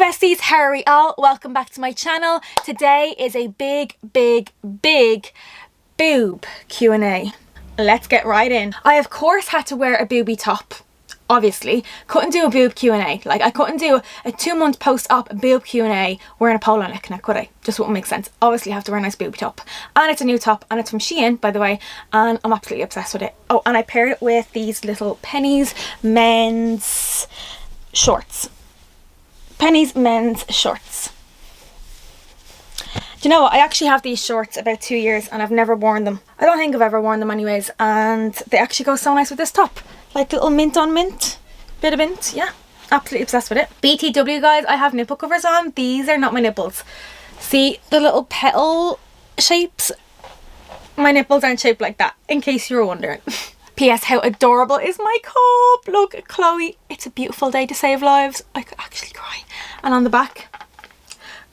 besties, how are we all? Welcome back to my channel. Today is a big boob Q&A. Let's get right in. I of course had to wear a booby top. Obviously, couldn't do a boob Q&A. Like, I couldn't do a 2-month post-op boob Q&A wearing a polo neck, could I? Just wouldn't make sense. Obviously, I have to wear a nice booby top. And it's a new top, and it's from Shein, by the way, and I'm absolutely obsessed with it. Oh, and I paired it with these little Pennies men's shorts. Pennies men's shorts. Do you know what? I actually have these shorts about 2 years, and I've never worn them. I don't think I've ever worn them anyways, and they actually go so nice with this top. Like little mint on mint, bit of mint, yeah, absolutely obsessed with it. BTW guys, I have nipple covers on. These are not my nipples. See the little petal shapes? My nipples aren't shaped like that, in case you were wondering. P.S. How adorable is my cup? Look, Chloe, it's a beautiful day to save lives. I could actually cry. And on the back,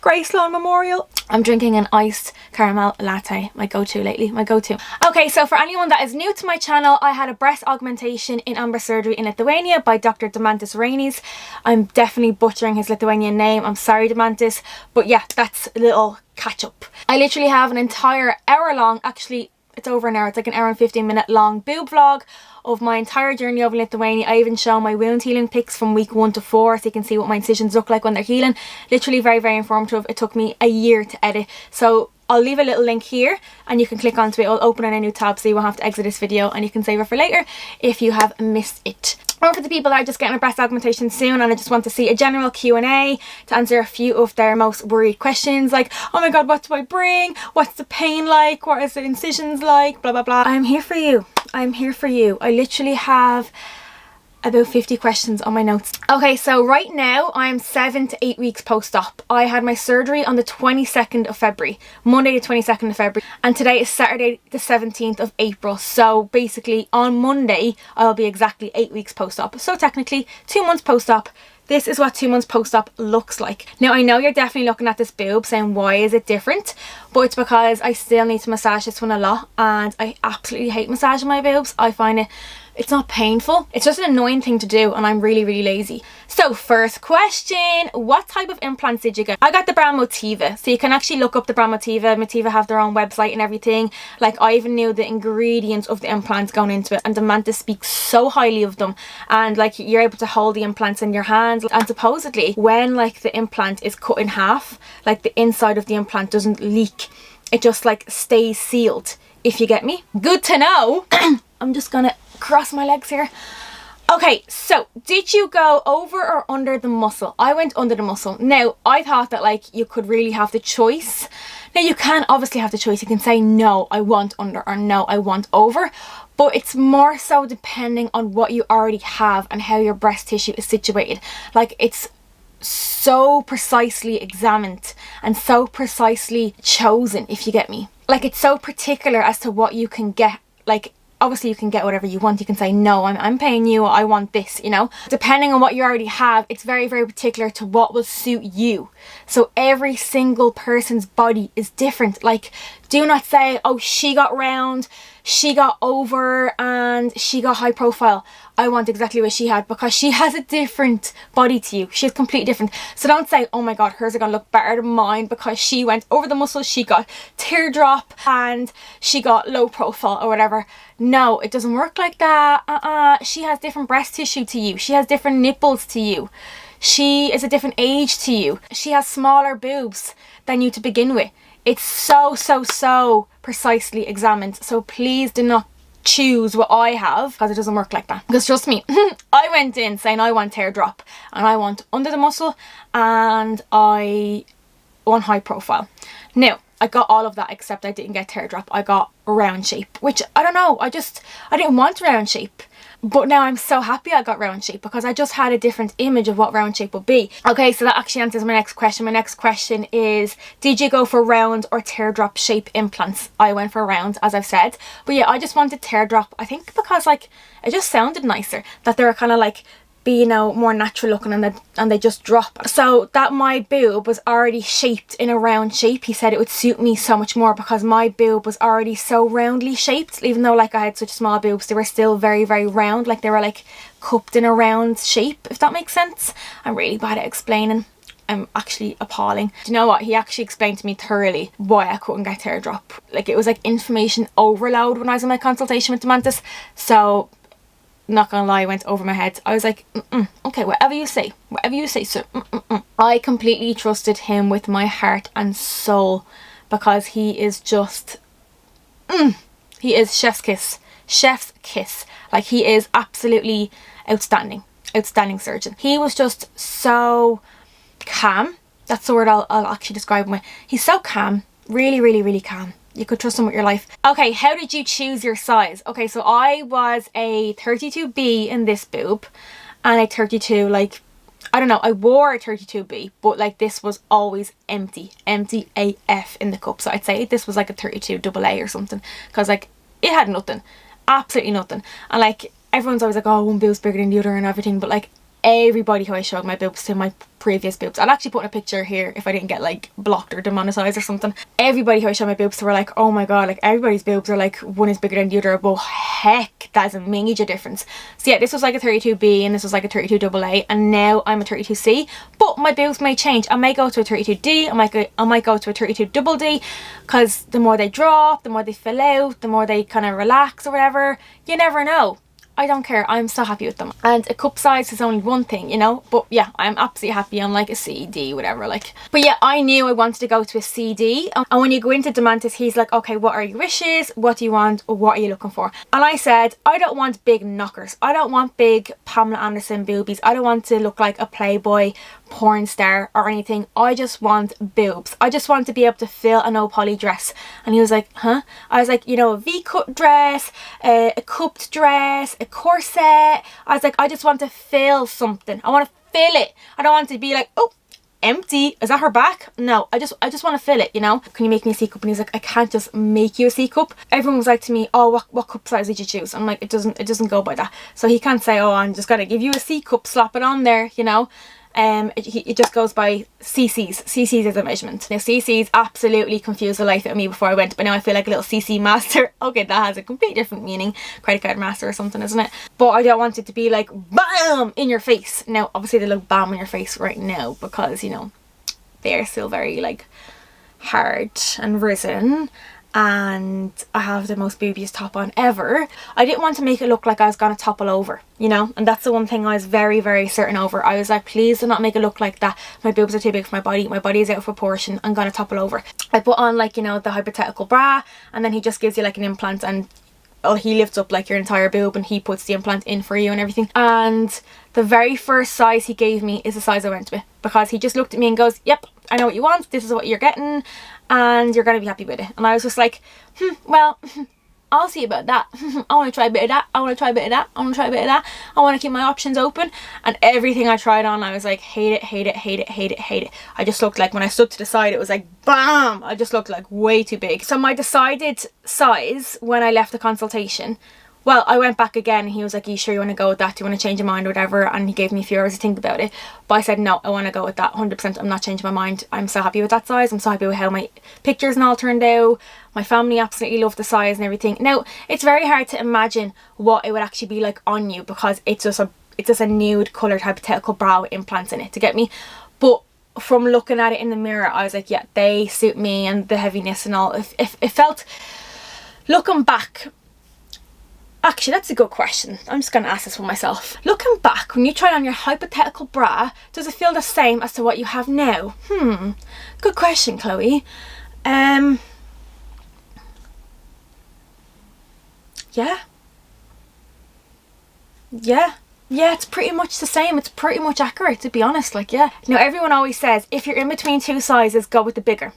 Grace Sloan Memorial. I'm drinking an iced caramel latte, my go-to lately, my go-to. Okay, so for anyone that is new to my channel, I had a breast augmentation in amber surgery in Lithuania by Dr. Demantis Rainis. I'm definitely butchering his Lithuanian name. I'm sorry, Demantis. But yeah, that's a little catch up. I literally have an entire hour long, actually, it's over an hour, it's like an hour and 15-minute long boob vlog of my entire journey over Lithuania. I even show my wound healing pics from week 1 to 4 so you can see what my incisions look like when they're healing. Literally very informative. It took me a year to edit, so I'll leave a little link here and you can click onto it. It'll open in a new tab so you won't have to exit this video, and you can save it for later if you have missed it. Or for the people that are just getting a breast augmentation soon and I just want to see a general Q&A to answer a few of their most worried questions, like, oh my god, what do I bring? What's the pain like? What is the incisions like? Blah blah blah. I'm here for you. I'm here for you. I literally have about 50 questions on my notes. Okay, so right now I'm 7 to 8 weeks post-op. I had my surgery on the 22nd of February, Monday the 22nd of February, and today is Saturday the 17th of April. So basically on Monday I'll be exactly 8 weeks post-op. So technically 2 months post-op. This is what 2 months post-op looks like. Now I know you're definitely looking at this boob saying, why is it different? But it's because I still need to massage this one a lot, and I absolutely hate massaging my boobs. I find it's not painful, it's just an annoying thing to do, and I'm really lazy. So first question, what type of implants did you get? I got the brand Motiva, so you can actually look up the brand Motiva. Motiva have their own website and everything. Like, I even knew the ingredients of the implants going into it, and Demantis speaks so highly of them. And like, you're able to hold the implants in your hands, and supposedly when like the implant is cut in half, like the inside of the implant doesn't leak, it just like stays sealed, if you get me. Good to know. I'm just gonna cross my legs here. Okay, so did you go over or under the muscle? I went under the muscle. Now I thought that like you could really have the choice. Now you can obviously have the choice. You can say no, I want under, or no, I want over, but it's more so depending on what you already have and how your breast tissue is situated. Like, it's so precisely examined and so precisely chosen, if you get me. Like, it's so particular as to what you can get. Like, obviously you can get whatever you want. You can say, no, I'm paying you, I want this, you know. Depending on what you already have, it's very particular to what will suit you. So every single person's body is different. Like, do not say, oh, she got round, she got over, and she got high profile, I want exactly what she had, because she has a different body to you. She's completely different. So don't say, oh my god, hers are gonna look better than mine because she went over the muscle, she got teardrop, and she got low profile or whatever. No, it doesn't work like that. She has different breast tissue to you. She has different nipples to you. She is a different age to you. She has smaller boobs than you to begin with. It's so precisely examined. So please do not choose what I have, because it doesn't work like that. Because trust me, I went in saying I want teardrop, and I want under the muscle, and I want high profile. Now, I got all of that, except I didn't get teardrop. I got round shape, which I don't know, I didn't want round shape. But now I'm so happy I got round shape, because I just had a different image of what round shape would be. Okay, so that actually answers my next question. My next question is, did you go for round or teardrop shape implants? I went for round, as I've said. But yeah, I just wanted teardrop, I think because like it just sounded nicer, that they were kind of like be, you know, more natural looking, and they just drop. So that my boob was already shaped in a round shape, he said it would suit me so much more, because my boob was already so roundly shaped. Even though like I had such small boobs, they were still very round. Like, they were like cupped in a round shape, if that makes sense. I'm really bad at explaining. I'm actually appalling. Do you know what? He actually explained to me thoroughly why I couldn't get teardrop. Like, it was like information overload when I was in my consultation with Demantis. So, not gonna lie, went over my head. I was like, okay, whatever you say, sir. I completely trusted him with my heart and soul, because he is just, he is chef's kiss. Like, he is absolutely outstanding surgeon. He was just so calm. That's the word I'll actually describe him with. He's so calm, really calm. You could trust him with your life. Okay, how did you choose your size? Okay, so I was a 32B in this boob and a 32, like, I don't know, I wore a 32B, but like this was always empty AF in the cup. So I'd say this was like a 32AA or something, because like it had nothing, absolutely nothing. And like everyone's always like, oh, one boob's bigger than the other and everything, but like everybody who I showed my boobs to, my previous boobs, I'll actually put in a picture here if I didn't get like blocked or demonetized or something, everybody who I showed my boobs to were like, oh my god, like everybody's boobs are like, one is bigger than the other, but heck, that's a major difference. So yeah, this was like a 32B and this was like a 32AA, and now I'm a 32C, but my boobs may change. I may go to a 32D, I might go to a 32DD, because the more they drop, the more they fill out, the more they kind of relax or whatever. You never know. I don't care. I'm so happy with them. And a cup size is only one thing, you know. But yeah, I'm absolutely happy on like a CD, whatever, like. But yeah, I knew I wanted to go to a CD. And when you go into Demantis, he's like, okay, what are your wishes? What do you want? Or what are you looking for? And I said, I don't want big knockers. I don't want big Pamela Anderson boobies. I don't want to look like a Playboy porn star or anything. I just want boobs. I just want to be able to fill a no poly dress. And he was like, huh? I was like, you know, a V-cut dress, a cupped dress, a corset. I was like, I just want to fill something. I want to fill it. I don't want to be like, oh, empty. Is that her back? No, I just want to fill it, you know. Can you make me a C cup? And he's like, I can't just make you a C cup. Everyone was like to me, oh, what cup size did you choose? I'm like, it doesn't go by that. So he can't say, oh, I'm just gonna give you a C cup, slap it on there, you know. It just goes by cc's. Cc's is a measurement. Now cc's absolutely confused the life out of me before I went, but now I feel like a little cc master. Okay, that has a completely different meaning, credit card master or something, isn't it? But I don't want it to be like BAM in your face. Now obviously they look BAM in your face right now, because you know they're still very like hard and risen, and I have the most boobiest top on ever. I didn't want to make it look like I was gonna topple over, you know, and that's the one thing I was very certain over. I was like, please do not make it look like that. My boobs are too big for my body is out of proportion, I'm gonna topple over. I put on like, you know, the hypothetical bra, and then he just gives you like an implant, and oh, he lifts up like your entire boob and he puts the implant in for you and everything. And the very first size he gave me is the size I went with, because he just looked at me and goes, yep, I know what you want, this is what you're getting, and you're gonna be happy with it. And I was just like, well, I'll see about that. I want to try a bit of that, I want to try a bit of that, I want to try a bit of that, I want to keep my options open. And everything I tried on, I was like, hate it. I just looked like, when I stood to the side, it was like BAM! I just looked like way too big. So my decided size when I left the consultation, well, I went back again and he was like, are you sure you want to go with that? Do you want to change your mind or whatever? And he gave me a few hours to think about it. But I said, no, I want to go with that 100%. I'm not changing my mind. I'm so happy with that size. I'm so happy with how my pictures and all turned out. My family absolutely loved the size and everything. Now, it's very hard to imagine what it would actually be like on you, because it's just a nude coloured hypothetical bra with implants in it, to get me. But from looking at it in the mirror, I was like, yeah, they suit me, and the heaviness and all. If it felt, looking back, actually, that's a good question. I'm just going to ask this for myself. Looking back, when you tried on your hypothetical bra, does it feel the same as to what you have now? Good question, Chloe. Yeah, it's pretty much the same. It's pretty much accurate, to be honest, like, yeah. Now, everyone always says, if you're in between two sizes, go with the bigger.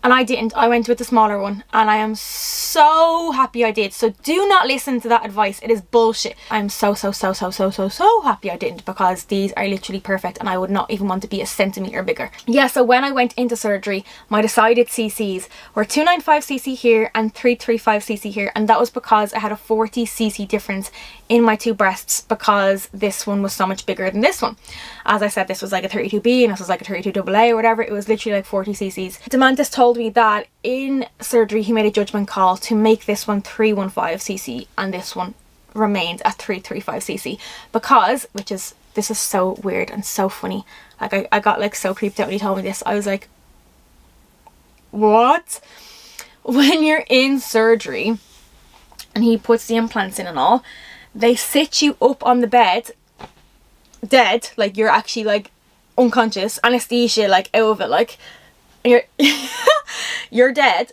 And I didn't. I went with the smaller one, and I am so happy I did. So do not listen to that advice. It is bullshit. I'm so happy I didn't, because these are literally perfect, and I would not even want to be a centimetre bigger. Yeah, so when I went into surgery, my decided cc's were 295cc here and 335cc here, and that was because I had a 40cc difference in my two breasts, because this one was so much bigger than this one. As I said, this was like a 32B and this was like a 32AA or whatever. It was literally like 40ccs. Demantis told me that in surgery he made a judgment call to make this one 315cc and this one remained at 335cc, because, this is so weird and so funny. Like I got like so creeped out when he told me this. I was like, what? When you're in surgery and he puts the implants in and all, they sit you up on the bed dead, like you're actually like unconscious, anesthesia like out of it, like you're you're dead,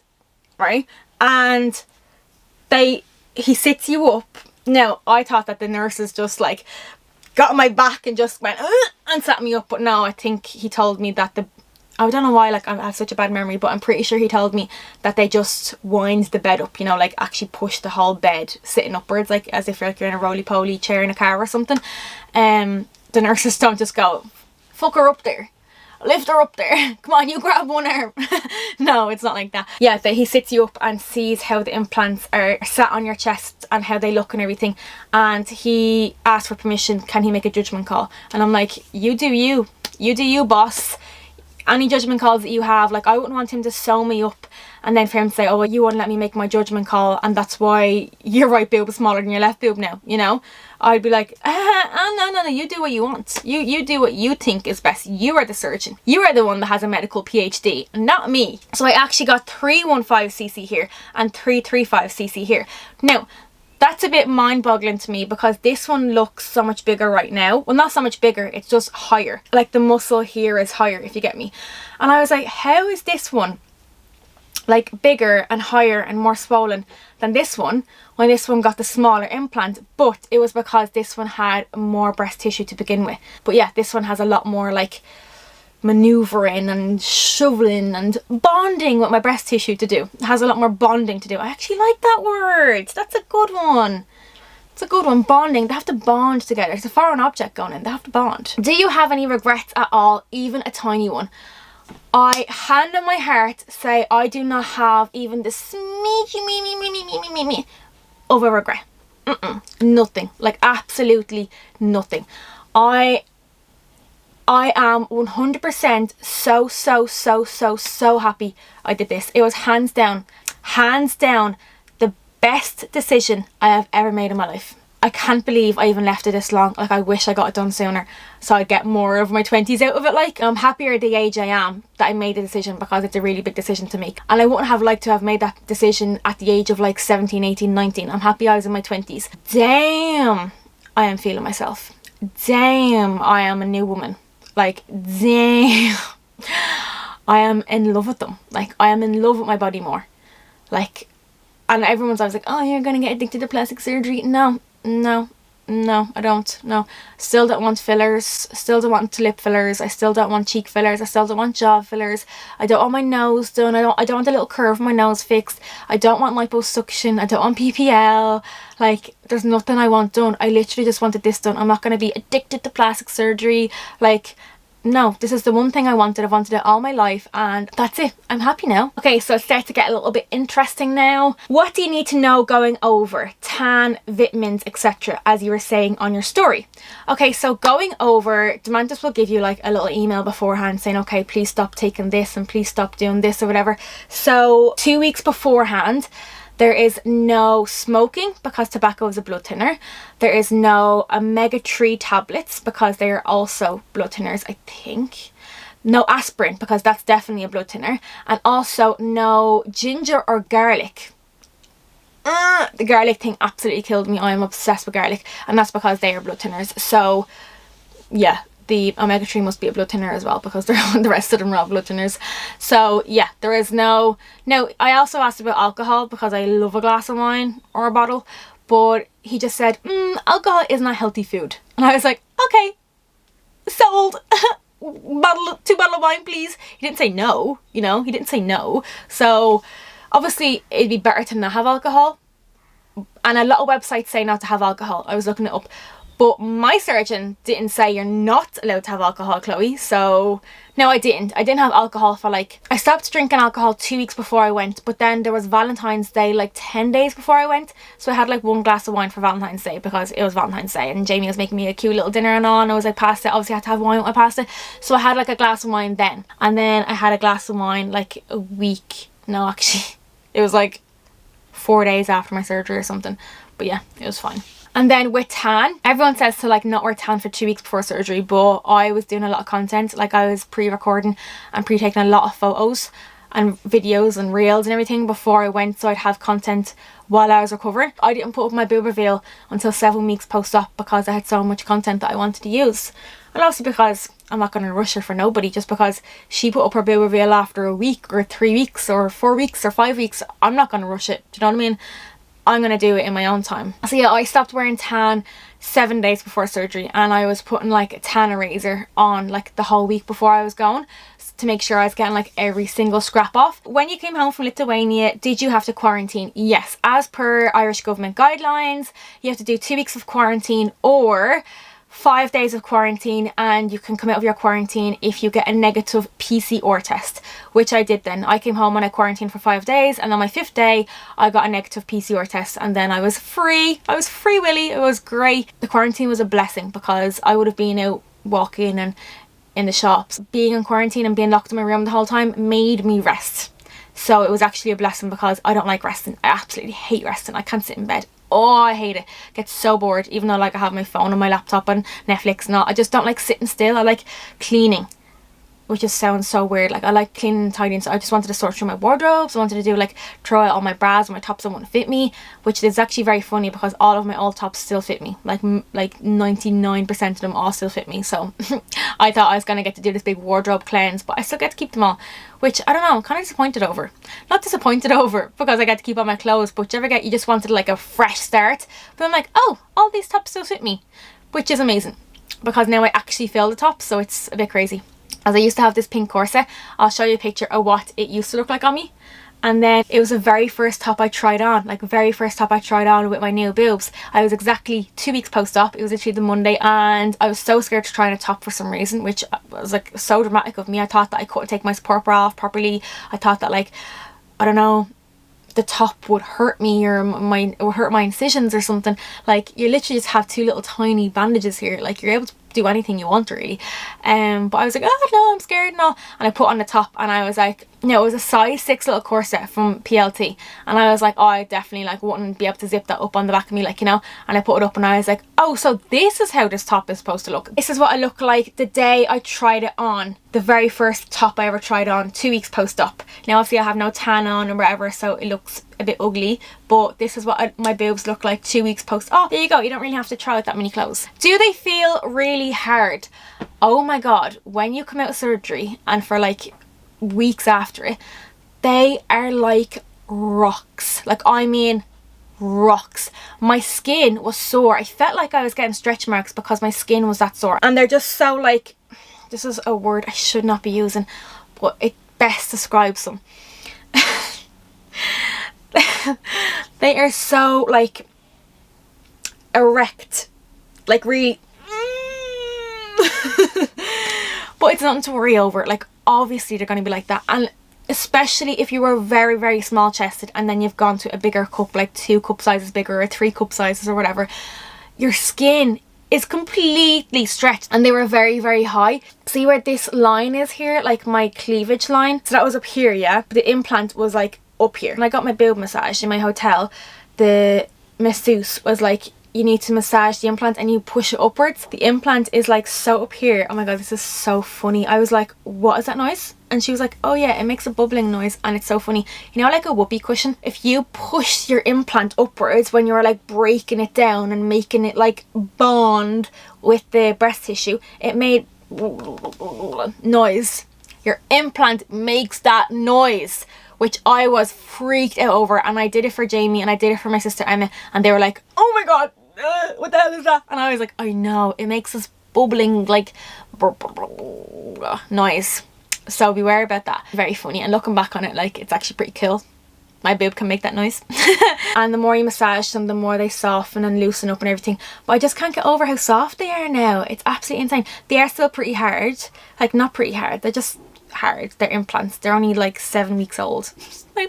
right? And he sits you up. Now I thought that the nurses just like got on my back and just went and sat me up, but no, I think he told me that I don't know why, like I have such a bad memory, but I'm pretty sure he told me that they just wind the bed up, you know, like actually push the whole bed sitting upwards, like as if like you're in a roly-poly chair in a car or something. The nurses don't just go, fuck her up there, lift her up there, come on, you grab one arm. No, it's not like that. Yeah, he sits you up and sees how the implants are sat on your chest and how they look and everything, and he asked for permission, can he make a judgment call? And I'm like, you do you, boss. Any judgment calls that you have, like I wouldn't want him to sew me up and then for him to say, oh well, you won't let me make my judgment call and that's why your right boob is smaller than your left boob now, you know. I'd be like, no, you do what you want, you do what you think is best. You are the surgeon, you are the one that has a medical PhD, not me. So I actually got 315cc here and 335cc here. Now that's a bit mind-boggling to me because this one looks so much bigger right now. Well, not so much bigger, it's just higher. Like the muscle here is higher, if you get me. And I was like, how is this one like bigger and higher and more swollen than this one when this one got the smaller implant? But it was because this one had more breast tissue to begin with. But yeah, this one has a lot more like maneuvering and shoveling and bonding with my breast tissue to do. It has a lot more bonding to do. I actually like that word. That's a good one. It's a good one. Bonding. They have to bond together. It's a foreign object going in. They have to bond. Do you have any regrets at all? Even a tiny one? I, hand on my heart, say I do not have even the sneaky me of a regret. Nothing. Like absolutely nothing. I am 100% so happy I did this. It was hands down the best decision I have ever made in my life. I can't believe I even left it this long. Like I wish I got it done sooner so I'd get more of my 20s out of it. Like I'm happier at the age I am that I made the decision because it's a really big decision to make. And I wouldn't have liked to have made that decision at the age of like 17, 18, 19. I'm happy I was in my 20s. Damn, I am feeling myself. Damn, I am a new woman. Like, damn, I am in love with them. Like, I am in love with my body more. Like, and everyone's always like, oh, you're gonna get addicted to plastic surgery. No, I don't. No, still don't want fillers. Still don't want lip fillers. I still don't want cheek fillers. I still don't want jaw fillers. I don't want my nose done. I don't want the little curve of my nose fixed. I don't want liposuction. I don't want PPL. Like, there's nothing I want done. I literally just wanted this done. I'm not going to be addicted to plastic surgery. Like, no, this is the one thing I wanted. I've wanted it all my life and that's it. I'm happy now. Okay, so it starts to get a little bit interesting now. What do you need to know going over tan, vitamins, etc., as you were saying on your story? Okay, so going over, Demantis will give you like a little email beforehand saying, okay, please stop taking this and please stop doing this or whatever. So 2 weeks beforehand, there is no smoking because tobacco is a blood thinner. There is no omega-3 tablets because they are also blood thinners, I think. No aspirin because that's definitely a blood thinner. And also no ginger or garlic. The garlic thing absolutely killed me. I am obsessed with garlic and that's because they are blood thinners. So yeah, the omega-3 must be a blood thinner as well because the rest of them are all blood thinners. So yeah, there is no. I also asked about alcohol because I love a glass of wine or a bottle, but he just said alcohol is not healthy food, and I was like, okay, sold. Two bottle of wine please. He didn't say no, you know, he didn't say no. So obviously it'd be better to not have alcohol, and a lot of websites say not to have alcohol. I was looking it up. But my surgeon didn't say you're not allowed to have alcohol, Chloe. So no, I didn't have alcohol for like, I stopped drinking alcohol 2 weeks before I went, but then there was Valentine's Day like 10 days before I went. So I had like 1 glass of wine for Valentine's Day because it was Valentine's Day and Jamie was making me a cute little dinner and all, and I was like pasta, obviously I had to have wine with my pasta. So I had like a glass of wine then. And then I had a glass of wine like a week. No, actually, it was like 4 days after my surgery or something. But yeah, it was fine. And then with tan, everyone says to like not wear tan for 2 weeks before surgery, but I was doing a lot of content. Like I was pre-recording and pre-taking a lot of photos and videos and reels and everything before I went, so I'd have content while I was recovering. I didn't put up my boob reveal until 7 weeks post-op because I had so much content that I wanted to use. And also because I'm not going to rush her for nobody. Just because she put up her boob reveal after a week or 3 weeks or 4 weeks or 5 weeks, I'm not going to rush it. Do you know what I mean? I'm going to do it in my own time. So yeah, I stopped wearing tan 7 days before surgery, and I was putting like a tan eraser on like the whole week before I was going to make sure I was getting like every single scrap off. When you came home from Lithuania, did you have to quarantine? Yes, as per Irish government guidelines, you have to do 2 weeks of quarantine or 5 days of quarantine, and you can come out of your quarantine if you get a negative PCR test, which I did then. I came home and I quarantined for 5 days, and on my 5th day I got a negative PCR test, and then I was free. I was free willy. It was great. The quarantine was a blessing because I would have been out walking and in the shops. Being in quarantine and being locked in my room the whole time made me rest. So it was actually a blessing because I don't like resting. I absolutely hate resting. I can't sit in bed. Oh, I hate it. Get so bored, even though like I have my phone and my laptop and Netflix and all. I just don't like sitting still. I like cleaning, which just sounds so weird. Like I like cleaning and tidying, so I just wanted to sort through my wardrobes. I wanted to do like throw out all my bras and my tops that wouldn't fit me, which is actually very funny because all of my old tops still fit me. Like 99% of them all still fit me. So I thought I was gonna get to do this big wardrobe cleanse, but I still get to keep them all, which I don't know, I'm kind of disappointed over. Not disappointed over because I get to keep all my clothes, but do you ever get, you just wanted like a fresh start, but I'm like, oh, all these tops still fit me, which is amazing because now I actually feel the top, so it's a bit crazy. As I used to have this pink corset, I'll show you a picture of what it used to look like on me. And then it was the very first top I tried on, like very first top I tried on with my new boobs. I was exactly 2 weeks post-op. It was literally the Monday, and I was so scared to try on a top for some reason, which was like so dramatic of me. I thought that I couldn't take my support bra off properly. I thought that like, I don't know, the top would hurt me or it would hurt my incisions or something. Like you literally just have two little tiny bandages here. Like you're able to do anything you want really. But I was like, oh no, I'm scared and all. And I put on the top and I was like, no, it was a size 6 little corset from PLT. And I was like, oh, I definitely like wouldn't be able to zip that up on the back of me, like, you know. And I put it up and I was like, oh, so this is how this top is supposed to look. This is what I look like the day I tried it on. The very first top I ever tried on 2 weeks post-op. Now obviously I have no tan on or whatever, so it looks a bit ugly, but this is what my boobs look like 2 weeks post-op. There you go, you don't really have to try out that many clothes. Do they feel really hard? Oh my god, when you come out of surgery and for like weeks after it, they are like rocks. Like I mean rocks. My skin was sore. I felt like I was getting stretch marks because my skin was that sore, and they're just so like, this is a word I should not be using, but it best describes them. They are so like erect, like really but it's nothing to worry over. Like obviously they're going to be like that, and especially if you were very very small chested and then you've gone to a bigger cup, like 2 cup sizes bigger or 3 cup sizes or whatever, your skin is completely stretched. And they were very very high. See where this line is here, like my cleavage line? So that was up here, yeah. The implant was like up here. When I got my boob massage in my hotel, the masseuse was like, you need to massage the implant and you push it upwards. The implant is like so up here. Oh my god, this is so funny. I was like, what is that noise? And she was like, oh yeah, it makes a bubbling noise and it's so funny. You know, like a whoopee cushion, if you push your implant upwards when you're like breaking it down and making it like bond with the breast tissue, it made noise. Your implant makes that noise, which I was freaked out over. And I did it for Jamie and I did it for my sister Emma, and they were like, oh my god, what the hell is that? And I was like, I know, it makes this bubbling like noise, so beware about that. Very funny, and looking back on it, like, it's actually pretty cool. My boob can make that noise. And the more you massage them, the more they soften and loosen up and everything. But I just can't get over how soft they are now. It's absolutely insane. They are still pretty hard, like not pretty hard, they're just hard. They're implants. They're only like 7 weeks old.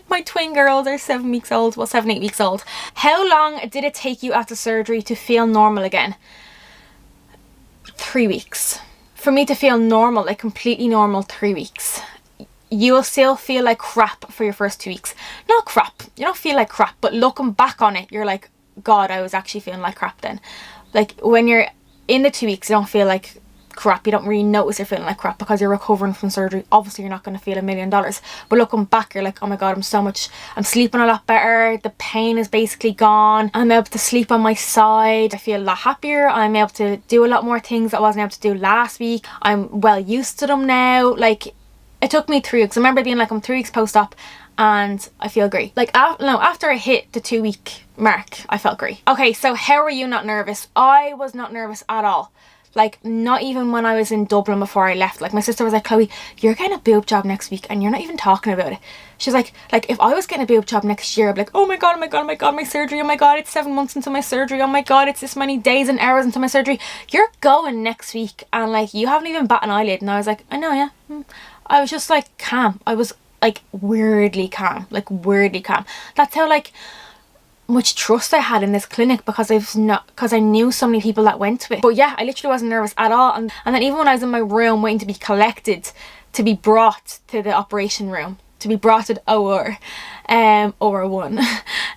My twin girls are 7 weeks old. Well, 7-8 weeks old. How long did it take you after surgery to feel normal again? 3 weeks. For me to feel normal, like completely normal, 3 weeks. You will still feel like crap for your first 2 weeks. Not crap. You don't feel like crap, but looking back on it, you're like, God, I was actually feeling like crap then. Like when you're in the 2 weeks, you don't feel like crap. You don't really notice you're feeling like crap because you're recovering from surgery. Obviously you're not going to feel $1 million, but looking back you're like, oh my God, I'm sleeping a lot better, the pain is basically gone, I'm able to sleep on my side, I feel a lot happier, I'm able to do a lot more things I wasn't able to do last week, I'm well used to them now. Like it took me 3 weeks. I remember being like, I'm 3 weeks post-op and I feel great. Like after I hit the 2 week mark, I felt great. Okay, so how are you not nervous? I was not nervous at all. Like not even when I was in Dublin before I left. Like my sister was like, Chloe, you're getting a boob job next week and you're not even talking about it. She's like if I was getting a boob job next year, I'd be like, oh my God, oh my God, oh my God, my surgery, oh my God, it's 7 months into my surgery, oh my God, it's this many days and hours into my surgery. You're going next week and like you haven't even bat an eyelid. And I was like, I know, yeah. I was just like calm. I was like weirdly calm, like weirdly calm. That's how like much trust I had in this clinic, because I knew so many people that went to it. But yeah, I literally wasn't nervous at all. And then even when I was in my room waiting to be collected, to be brought to the operation room, to be brought to the OR1.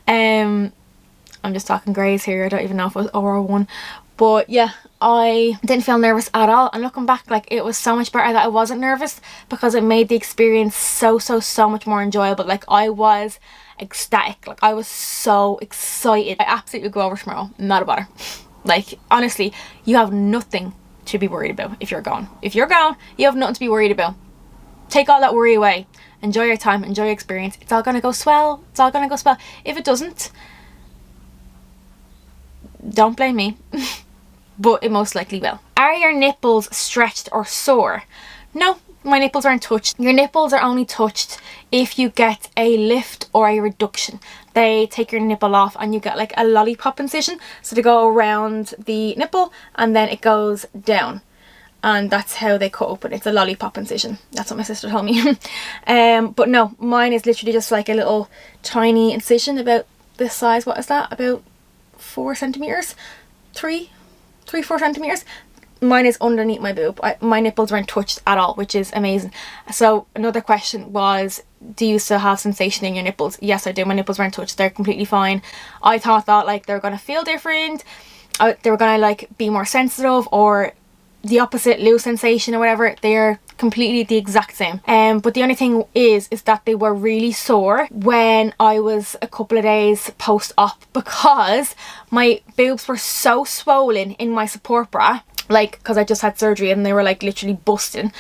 I'm just talking greys here. I don't even know if it was OR1. But yeah, I didn't feel nervous at all. And looking back, like it was so much better that I wasn't nervous, because it made the experience so much more enjoyable. Like I was ecstatic. Like I was so excited. I absolutely go over tomorrow, not a bother. Like honestly, you have nothing to be worried about if you're gone. If you're gone, you have nothing to be worried about. Take all that worry away. Enjoy your time, enjoy your experience. It's all gonna go swell. It's all gonna go swell. If it doesn't, don't blame me. But it most likely will. Are your nipples stretched or sore? No, my nipples aren't touched. Your nipples are only touched if you get a lift or a reduction. They take your nipple off and you get like a lollipop incision. So they go around the nipple and then it goes down. And that's how they cut open. It's a lollipop incision. That's what my sister told me. But no, mine is literally just like a little tiny incision about this size. What is that? About 4 centimeters? 4 centimeters. Mine is underneath my boob. My nipples weren't touched at all, which is amazing. So another question was, do you still have sensation in your nipples? Yes, I do. My nipples weren't touched. They're completely fine. I thought that like they were going to feel different. They were going to like be more sensitive, or the opposite, lose sensation or whatever. They're completely the exact same. But the only thing is that they were really sore when I was a couple of days post-op, because my boobs were so swollen in my support bra, like because I just had surgery and they were like literally busting.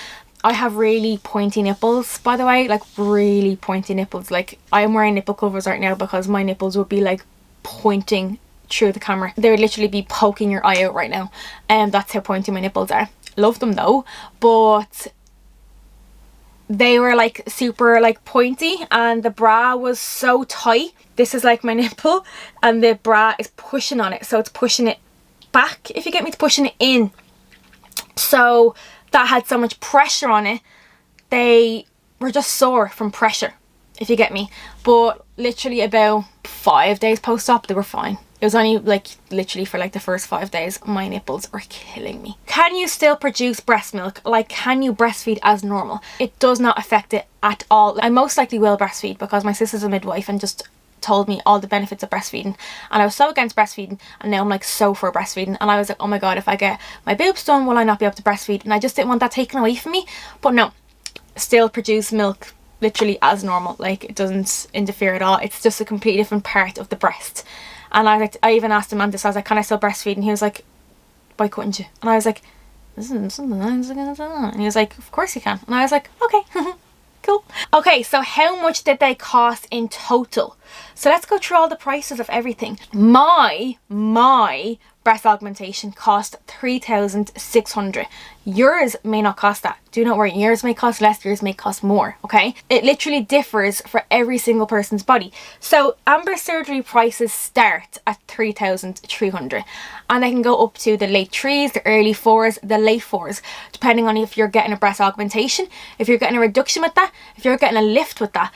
I have really pointy nipples, by the way, like really pointy nipples. Like I am wearing nipple covers right now because my nipples would be like pointing through the camera. They would literally be poking your eye out right now. And that's how pointy my nipples are. Love them though, but they were like super like pointy and the bra was so tight. This is like my nipple and the bra is pushing on it, so it's pushing it back, if you get me, it's pushing it in. So that had so much pressure on it, they were just sore from pressure, if you get me. But literally about 5 days post-op, they were fine. It was only like literally for like the first 5 days, my nipples are killing me. Can you still produce breast milk? Like, can you breastfeed as normal? It does not affect it at all. I most likely will breastfeed because my sister's a midwife and just told me all the benefits of breastfeeding, and I was so against breastfeeding, and now I'm like so for breastfeeding. And I was like, oh my God, if I get my boobs done, will I not be able to breastfeed? And I just didn't want that taken away from me. But no, still produce milk literally as normal. Like it doesn't interfere at all. It's just a completely different part of the breast. And I even asked him on this, I was like, can I still breastfeed? And he was like, why couldn't you? And I was like, this isn't something I'm gonna do. And he was like, of course you can. And I was like, okay. Cool. Okay, so how much did they cost in total? So let's go through all the prices of everything. My breast augmentation cost 3,600. Yours may not cost that. Do not worry. Yours may cost less, yours may cost more, okay? It literally differs for every single person's body. So Amber surgery prices start at 3,300 and they can go up to the late 3s, the early 4s, the late 4s, depending on if you're getting a breast augmentation, if you're getting a reduction with that, if you're getting a lift with that,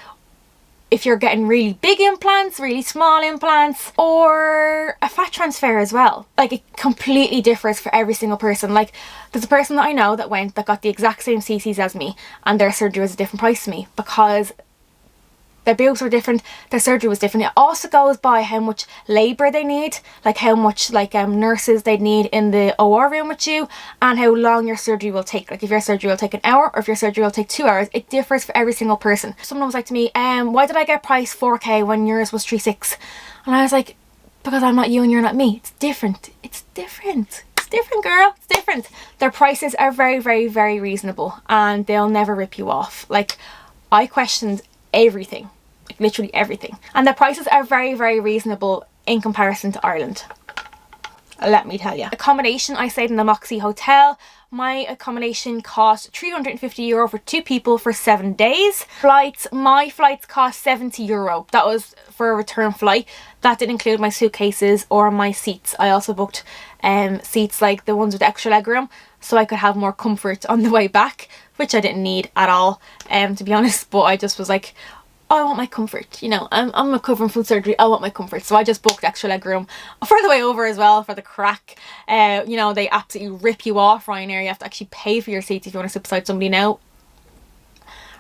if you're getting really big implants, really small implants, or a fat transfer as well. Like it completely differs for every single person. Like there's a person that I know that went, that got the exact same CCs as me, and their surgery was a different price to me because Their boobs were different, their surgery was different. It also goes by how much labour they need, like how much like nurses they need in the OR room with you, and how long your surgery will take. Like if your surgery will take an hour or if your surgery will take 2 hours, it differs for every single person. Someone was like to me, why did I get priced 4k when yours was 3.6? And I was like, because I'm not you and you're not me. It's different. It's different. It's different, girl. It's different. Their prices are very, very, very reasonable, and they'll never rip you off. Like, I questioned everything, like literally everything, and the prices are very, very reasonable in comparison to Ireland, let me tell you. Accommodation, I stayed in the Moxie Hotel. My accommodation cost €350 for 2 people for 7 days. Flights, my flights cost €70. That was for a return flight. That didn't include my suitcases or my seats. I also booked seats like the ones with extra legroom, so I could have more comfort on the way back, which I didn't need at all, to be honest. But I just was like, oh, I want my comfort, you know, I'm recovering from surgery, I want my comfort. So I just booked extra leg room for the way over as well, for the crack. You know, they absolutely rip you off, Ryanair. You have to actually pay for your seats if you want to sit beside somebody now.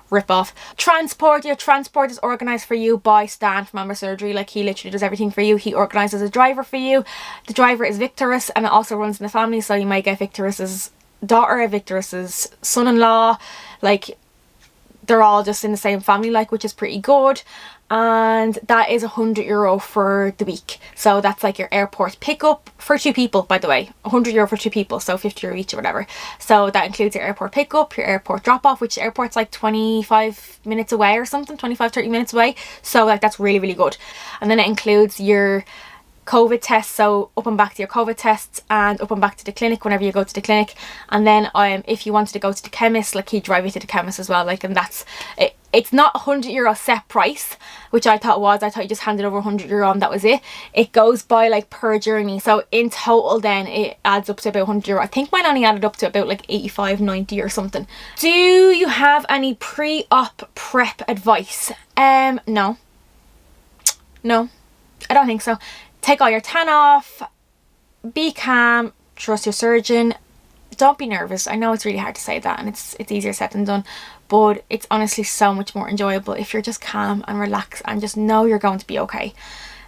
Rip off. Transport, your transport is organised for you by Stan from Amber Surgery. Like, he literally does everything for you. He organises a driver for you. The driver is Victor's, and it also runs in the family, so you might get Victor's daughter, Victor's son-in-law, like they're all just in the same family, like, which is pretty good. And that is €100 for the week. So that's like your airport pickup for 2 people, by the way. €100 for 2 people, so €50 each or whatever. So that includes your airport pickup, your airport drop off, which the airport's like 25 minutes away or something, 25-30 minutes away. So like that's really, really good. And then it includes your COVID tests, so up and back to your COVID tests, and up and back to the clinic whenever you go to the clinic. And then if you wanted to go to the chemist, like, he'd drive you to the chemist as well, like, and that's it. It's not €100 set price, which I thought was. I thought you just handed over €100 and that was it. It goes by like per journey, so in total then it adds up to about €100. I think mine only added up to about like 85-90 or something. Do you have any pre-op prep advice? No, I don't think so. Take all your tan off, be calm, trust your surgeon, don't be nervous. I know it's really hard to say that, and it's easier said than done, but it's honestly so much more enjoyable if you're just calm and relaxed and just know you're going to be okay.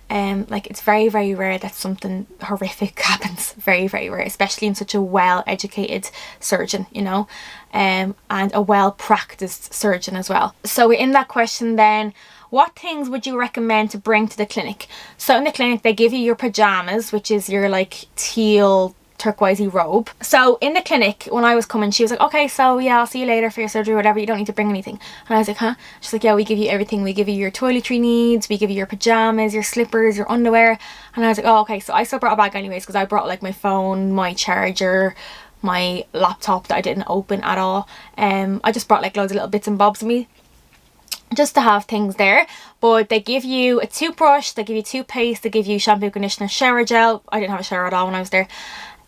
Like, it's very, very rare that something horrific happens. Very, very rare, especially in such a well-educated surgeon, you know, and a well-practiced surgeon as well. So in that question then, what things would you recommend to bring to the clinic? So in the clinic, they give you your pajamas, which is your like teal turquoisey robe. So in the clinic, when I was coming, she was like, okay, so yeah, I'll see you later for your surgery or whatever, you don't need to bring anything. And I was like, huh? She's like, yeah, we give you everything. We give you your toiletry needs, we give you your pajamas, your slippers, your underwear. And I was like, oh, okay. So I still brought a bag anyways, because I brought like my phone, my charger, my laptop that I didn't open at all. I just brought like loads of little bits and bobs with me, just to have things there. But they give you a toothbrush, they give you toothpaste, they give you shampoo, conditioner, shower gel. I didn't have a shower at all when I was there.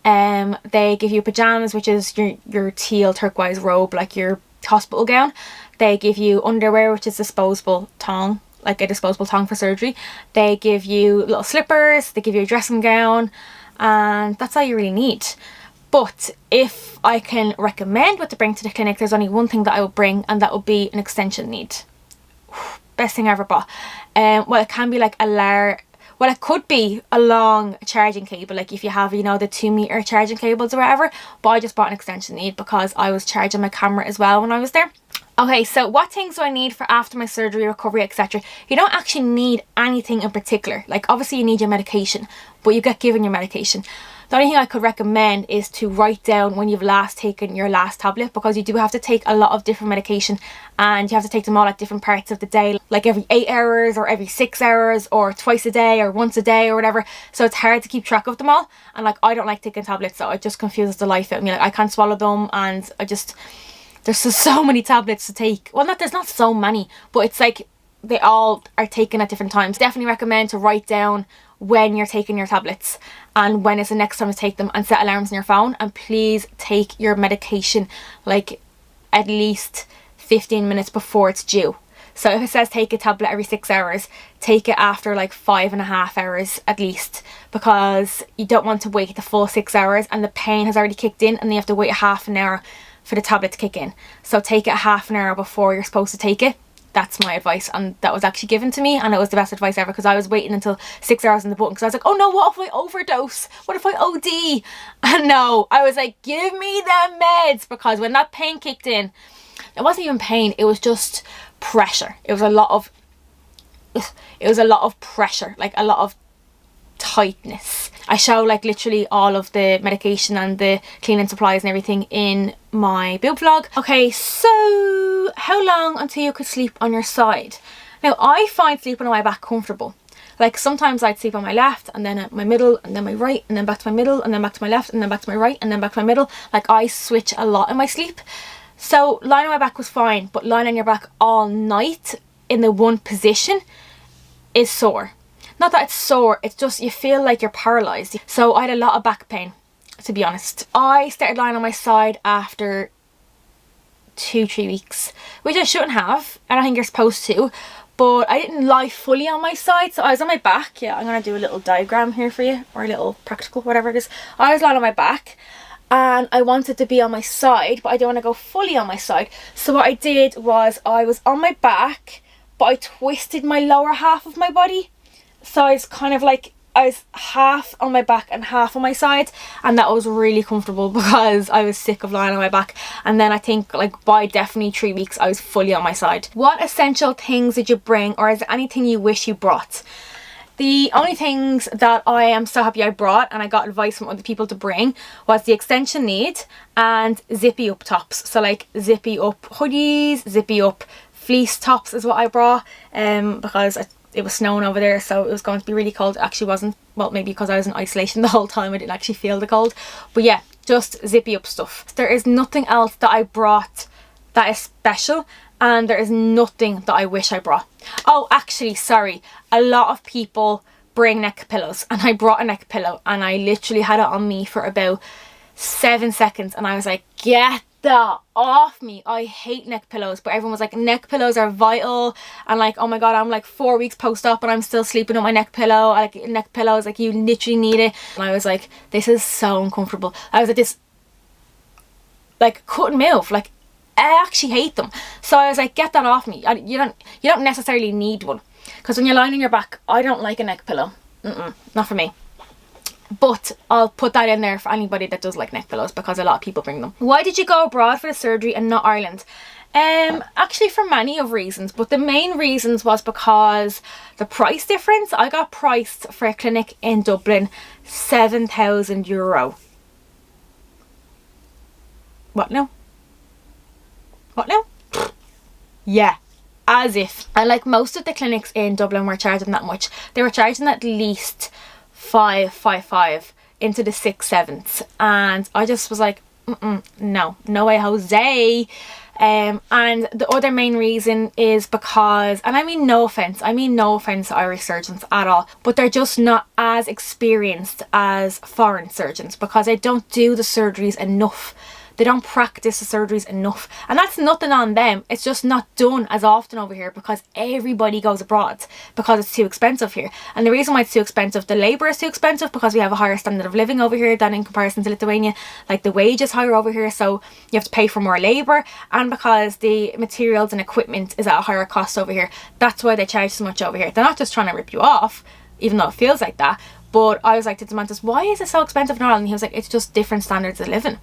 They give you pajamas, which is your teal turquoise robe, like your hospital gown. They give you underwear, which is disposable tongue, like a disposable tongue for surgery. They give you little slippers, they give you a dressing gown, and that's all you really need. But if I can recommend what to bring to the clinic, there's only one thing that I would bring, and that would be an extension lead. Best thing I ever bought. Well, it can be like well, it could be a long charging cable, like if you have, you know, the 2-meter charging cables or whatever. But I just bought an extension lead because I was charging my camera as well when I was there. Okay, so what things do I need for after my surgery, recovery, etc.? You don't actually need anything in particular. Like, obviously you need your medication, but you get given your medication. The only thing I could recommend is to write down when you've last taken your last tablet, because you do have to take a lot of different medication, and you have to take them all at different parts of the day, like every 8 hours or every 6 hours or twice a day or once a day or whatever. So it's hard to keep track of them all, and like, I don't like taking tablets, so it just confuses the life out of me. Like, I can't swallow them, and there's just so many tablets to take. Well, there's not so many, but it's like they all are taken at different times. Definitely recommend to write down when you're taking your tablets and when is the next time to take them, and set alarms on your phone. And please take your medication like at least 15 minutes before it's due. So if it says take a tablet every 6 hours, take it after like 5.5 hours at least, because you don't want to wait the full 6 hours and the pain has already kicked in, and then you have to wait a half an hour for the tablet to kick in. So take it a half an hour before you're supposed to take it, that's my advice, and that was actually given to me, and it was the best advice ever, because I was waiting until 6 hours in the button because I was like, oh no, what if I overdose? What if I OD? And no, I was like, give me the meds, because when that pain kicked in, it wasn't even pain, it was just pressure. It was a lot of pressure, like a lot of tightness. I show like literally all of the medication and the cleaning supplies and everything in my boob vlog. Okay, so how long until you could sleep on your side? Now I find sleeping on my back comfortable. Like sometimes I'd sleep on my left and then at my middle and then my right and then back to my middle and then back to my left and then back to my right and then back to my middle. Like I switch a lot in my sleep. So lying on my back was fine, but lying on your back all night in the one position is sore. Not that it's sore, it's just you feel like you're paralysed. So I had a lot of back pain, to be honest. I started lying on my side after 2-3 weeks, which I shouldn't have. I don't think you're supposed to, but I didn't lie fully on my side. So I was on my back. Yeah, I'm going to do a little diagram here for you, or a little practical, whatever it is. I was lying on my back and I wanted to be on my side, but I didn't want to go fully on my side. So what I did was I was on my back, but I twisted my lower half of my body. So I was kind of like, I was half on my back and half on my side, and that was really comfortable because I was sick of lying on my back. And then I think like by definitely 3 weeks I was fully on my side. What essential things did you bring, or is there anything you wish you brought? The only things that I am so happy I brought, and I got advice from other people to bring, was the extension lead and zippy up tops. So like zippy up hoodies, zippy up fleece tops is what I brought, because it was snowing over there, so it was going to be really cold. It actually wasn't. Well, maybe because I was in isolation the whole time I didn't actually feel the cold. But yeah, just zippy up stuff. There is nothing else that I brought that is special, and there is nothing that I wish I brought. Oh, actually, sorry. A lot of people bring neck pillows, and I brought a neck pillow, and I literally had it on me for about 7 seconds, and I was like, get that off me. I hate neck pillows. But everyone was like, neck pillows are vital, and like, oh my god, I'm like 4 weeks post-op and I'm still sleeping on my neck pillow. Like neck pillows, like you literally need it. And I was like, this is so uncomfortable. I was like, this, like, couldn't move. Like I actually hate them. So I was like, get that off me. You don't necessarily need one, because when you're lying on your back, I don't like a neck pillow. Not for me. But I'll put that in there for anybody that does like neck pillows, because a lot of people bring them. Why did you go abroad for the surgery and not Ireland? Actually for many of reasons, but the main reasons was because the price difference. I got priced for a clinic in Dublin €7,000. What now? What now? Yeah, as if. And like most of the clinics in Dublin were charging that much. They were charging at least 5 into the 6 7s, and I just was like, no way, Jose. And the other main reason is because, and I mean no offense to Irish surgeons at all, but they're just not as experienced as foreign surgeons, because they don't do the surgeries enough. They don't practice the surgeries enough, and that's nothing on them. It's just not done as often over here because everybody goes abroad because it's too expensive here. And the reason why it's too expensive, the labour is too expensive because we have a higher standard of living over here than in comparison to Lithuania. Like the wage is higher over here, so you have to pay for more labour, and because the materials and equipment is at a higher cost over here. That's why they charge so much over here. They're not just trying to rip you off, even though it feels like that. But I was like to Demantis, why is it so expensive in Ireland? And he was like, it's just different standards of living.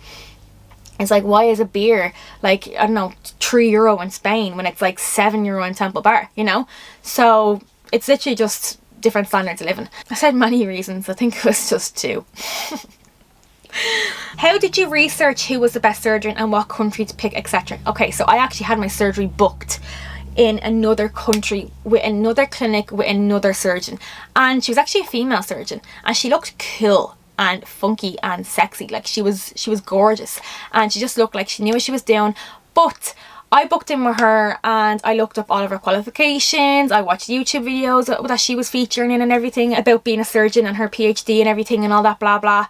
It's like, why is a beer like, I don't know, €3 in Spain when it's like €7 in Temple Bar, you know? So it's literally just different standards of living. I said many reasons, I think it was just 2. How did you research who was the best surgeon and what country to pick, etc.? Okay, so I actually had my surgery booked in another country with another clinic with another surgeon, and she was actually a female surgeon, and she looked cool and funky and sexy. Like she was gorgeous, and she just looked like she knew what she was doing. But I booked in with her and I looked up all of her qualifications. I watched YouTube videos that she was featuring in and everything about being a surgeon and her PhD and everything and all that blah blah.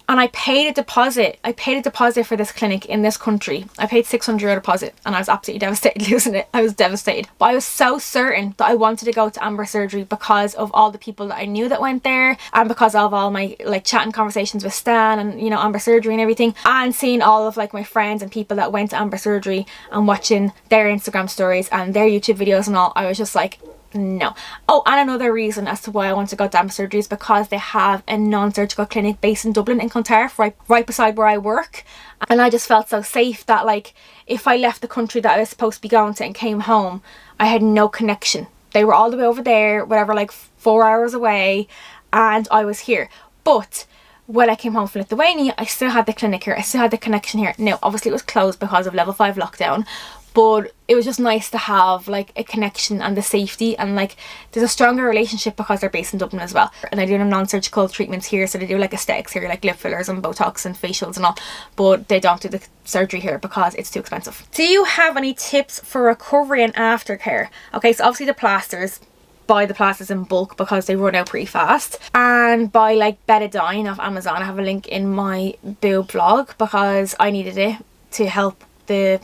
And I paid a deposit. I paid a deposit for this clinic in this country. I paid €600 deposit and I was absolutely devastated losing it. I was devastated. But I was so certain that I wanted to go to Amber surgery because of all the people that I knew that went there, and because of all my like chatting conversations with Stan and, you know, Amber surgery and everything, and seeing all of like my friends and people that went to Amber surgery and watching their Instagram stories and their YouTube videos and all. I was just like, no. Oh, and another reason as to why I want to go to Amber surgery is because they have a non-surgical clinic based in Dublin in Clontarf, right beside where I work. And I just felt so safe that like if I left the country that I was supposed to be going to and came home, I had no connection. They were all the way over there, whatever, like 4 hours away, and I was here. But when I came home from Lithuania, I still had the clinic here. I still had the connection here. Now, obviously it was closed because of level 5 lockdown, but it was just nice to have like a connection and the safety, and like there's a stronger relationship because they're based in Dublin as well. And they do non-surgical treatments here, so they do like aesthetics here, like lip fillers and Botox and facials and all, but they don't do the surgery here because it's too expensive. Do you have any tips for recovery and aftercare? Okay, so obviously the plasters, buy the plasters in bulk because they run out pretty fast, and buy like betadine off Amazon. I have a link in my boob vlog because I needed it to help the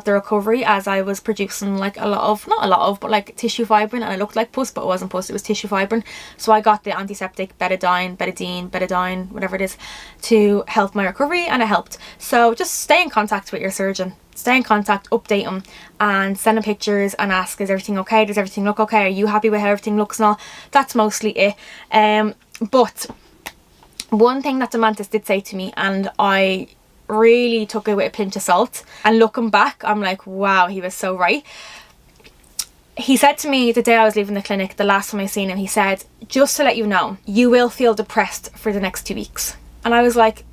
recovery, as I was producing like not a lot of, but like tissue fibrin, and it looked like pus, but it wasn't pus, it was tissue fibrin. So I got the antiseptic betadine, whatever it is, to help my recovery, and it helped. So just stay in contact with your surgeon. Stay in contact, update them, and send them pictures and ask, is everything okay? Does everything look okay? Are you happy with how everything looks and all? That's mostly it. But one thing that Demantis did say to me, and I really took it with a pinch of salt, and looking back I'm like, wow, he was so right. He said to me the day I was leaving the clinic, the last time I seen him, he said, just to let you know, you will feel depressed for the next 2 weeks. And I was like,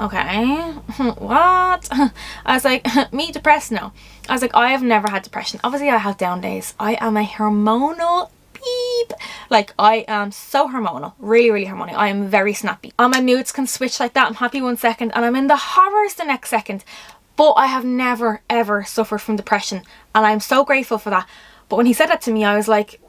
okay, what? I was like, me depressed? No. I was like, I have never had depression. Obviously I have down days. I am a hormonal beep. Like, I am so hormonal, really hormonal. I am very snappy, and my moods can switch like that. I'm happy one second and I'm in the horrors the next second. But I have never ever suffered from depression, and I'm so grateful for that. But when he said that to me, I was like,